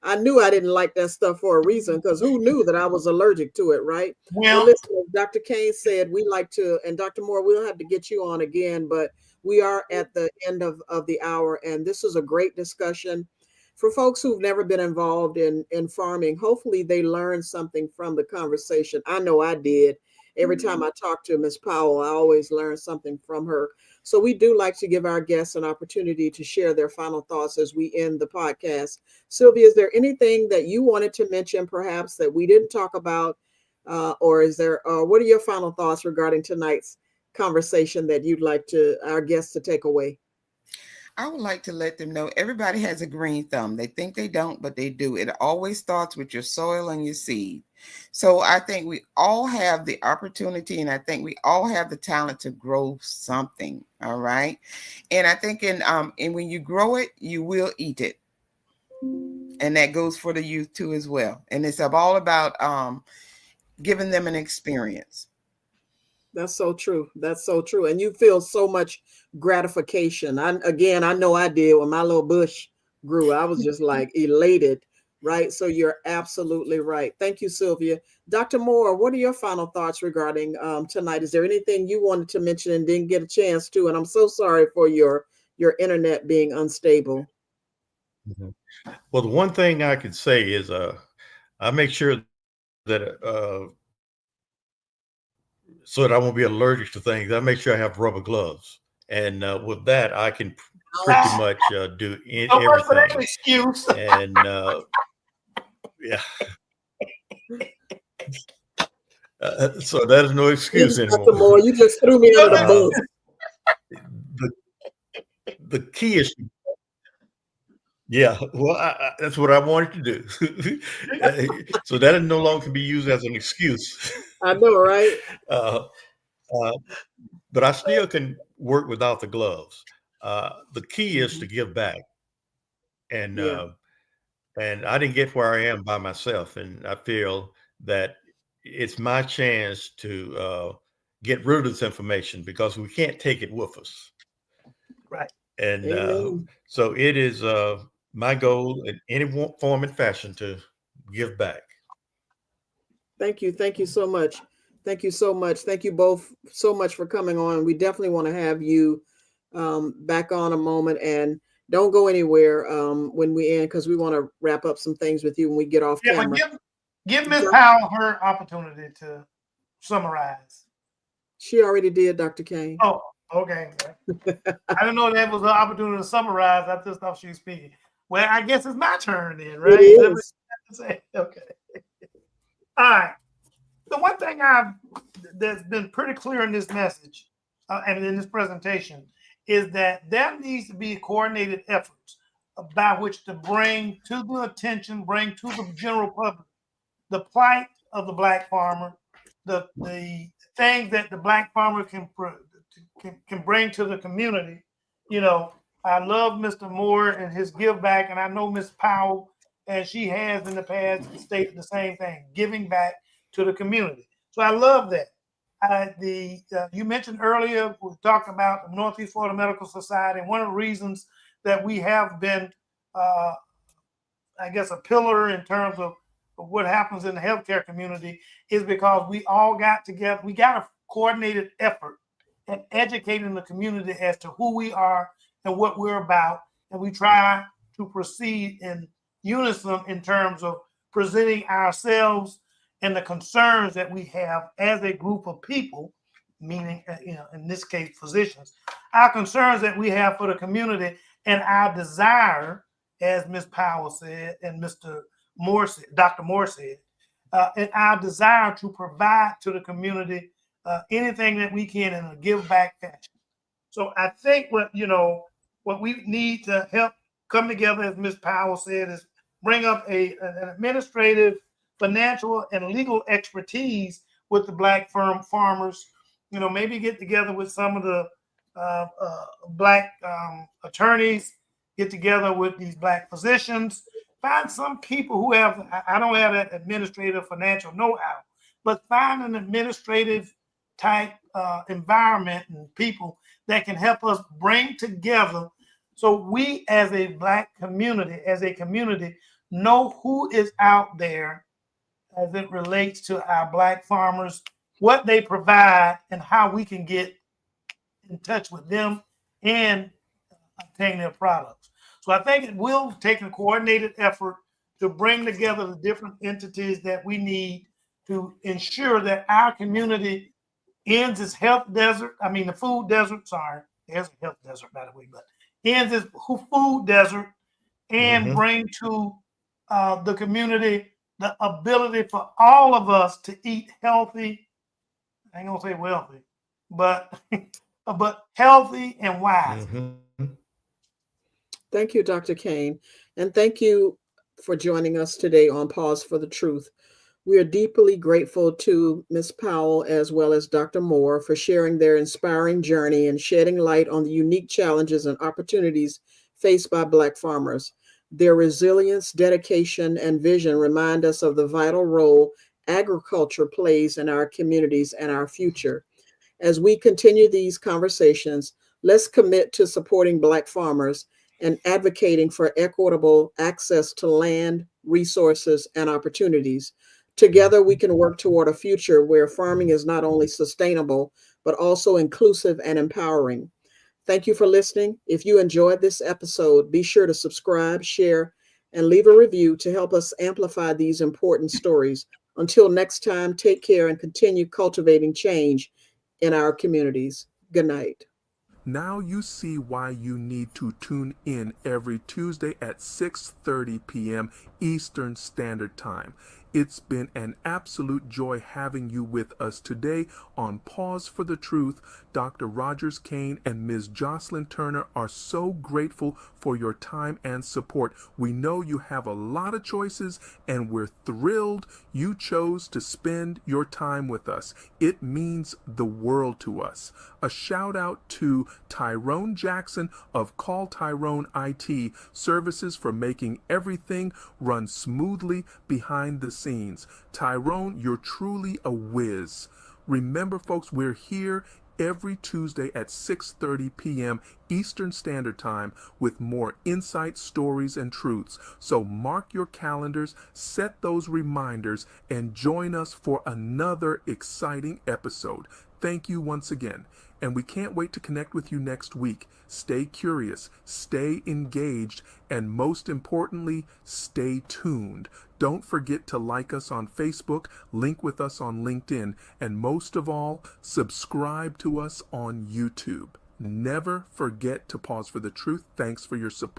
I knew I didn't like that stuff for a reason, because who knew that I was allergic to it, right? Well, listen, as Dr. Kane said, we like to, and Dr. Moore, we'll have to get you on again, but we are at the end of the hour, and this is a great discussion. For folks who've never been involved in farming, hopefully they learned something from the conversation. I know I did. Every time I talk to Ms. Powell, I always learn something from her. So we do like to give our guests an opportunity to share their final thoughts as we end the podcast. Sylvia, is there anything that you wanted to mention, perhaps, that we didn't talk about or is there? What are your final thoughts regarding tonight's conversation that you'd like our guests to take away? I would like to let them know everybody has a green thumb. They think they don't, but they do. It always starts with your soil and your seed. So I think we all have the opportunity, and I think we all have the talent to grow something. All right. And I think and when you grow it, you will eat it. And that goes for the youth too as well. And it's all about giving them an experience. That's so true. That's so true. And you feel so much gratification. I know I did when my little bush grew. I was just like elated, right? So you're absolutely right. Thank you, Sylvia. Dr. Moore, what are your final thoughts regarding tonight? Is there anything you wanted to mention and didn't get a chance to? And I'm so sorry for your internet being unstable. Well, the one thing I could say is I make sure that so that I won't be allergic to things, I make sure I have rubber gloves. And with that, I can pretty much do everything. Excuse. And yeah. So that is no excuse anymore. Moore, you just threw me under the bus. The key is, yeah, well, that's what I wanted to do. So that is no longer can be used as an excuse. I know, right? But I still can work without the gloves. The key is to give back. And and I didn't get where I am by myself. And I feel that it's my chance to get rid of this information because we can't take it with us. Right. And so it is my goal in any form and fashion to give back. Thank you. Thank you so much. Thank you so much. Thank you both so much for coming on. We definitely want to have you back on a moment, and don't go anywhere when we end, because we want to wrap up some things with you when we get off camera. Give Ms. Powell her opportunity to summarize. She already did, Dr. Kane. Oh, okay. I didn't know that was an opportunity to summarize. I just thought she was speaking. Well, I guess it's my turn then, right? It is. Okay. All right. The one thing that's been pretty clear in this message and in this presentation is that there needs to be coordinated efforts by which to bring to the attention, bring to the general public the plight of the Black farmer, the things that the Black farmer can bring to the community. You know, I love Mr. Moore and his give back, and I know Ms. Powell, and she has in the past stated the same thing, giving back to the community. So I love that. You mentioned earlier, we talked about the Northeast Florida Medical Society, and one of the reasons that we have been, I guess, a pillar in terms of what happens in the healthcare community is because we all got together. We got a coordinated effort at educating the community as to who we are and what we're about, and we try to proceed in unison in terms of presenting ourselves and the concerns that we have as a group of people, meaning, in this case, physicians, our concerns that we have for the community and our desire, as Ms. Powell said and Mr. Moore said, Dr. Moore said, and our desire to provide to the community anything that we can in a give back fashion. So I think what we need to help come together, as Ms. Powell said, is bring up an administrative, financial, and legal expertise with the Black farmers. Maybe get together with some of the Black attorneys, get together with these Black physicians, find some people who have, I don't have that administrative financial know-how, but find an administrative type environment and people that can help us bring together so we as a Black community, know who is out there as it relates to our Black farmers, what they provide, and how we can get in touch with them and obtain their products. So I think it will take a coordinated effort to bring together the different entities that we need to ensure that our community ends its health desert. I mean, the food desert, sorry, there's a health desert, by the way, but ends its food desert and bring to the community the ability for all of us to eat healthy. I ain't gonna say wealthy, but but healthy and wise. Mm-hmm. Thank you, Dr. Kane. And thank you for joining us today on Pause for the Truth. We are deeply grateful to Ms. Powell as well as Dr. Moore for sharing their inspiring journey and shedding light on the unique challenges and opportunities faced by Black farmers. Their resilience, dedication, and vision remind us of the vital role agriculture plays in our communities and our future. As we continue these conversations, let's commit to supporting Black farmers and advocating for equitable access to land, resources, and opportunities. Together, we can work toward a future where farming is not only sustainable, but also inclusive and empowering. Thank you for listening. If you enjoyed this episode, be sure to subscribe, share, and leave a review to help us amplify these important stories. Until next time, take care and continue cultivating change in our communities. Good night. Now you see why you need to tune in every Tuesday at 6:30 p.m. Eastern Standard Time. It's been an absolute joy having you with us today on Pause for the Truth. Dr. Rogers Kane and Ms. Jocelyn Turner are so grateful for your time and support. We know you have a lot of choices, and we're thrilled you chose to spend your time with us. It means the world to us. A shout out to Tyrone Jackson of Call Tyrone IT Services for making everything run smoothly behind the scenes. Tyrone, you're truly a whiz. Remember, folks, we're here every Tuesday at 6:30 p.m. Eastern Standard Time with more insights, stories, and truths. So mark your calendars, set those reminders, and join us for another exciting episode. Thank you once again. And we can't wait to connect with you next week. Stay curious, stay engaged, and most importantly, stay tuned. Don't forget to like us on Facebook, link with us on LinkedIn, and most of all, subscribe to us on YouTube. Never forget to pause for the truth. Thanks for your support.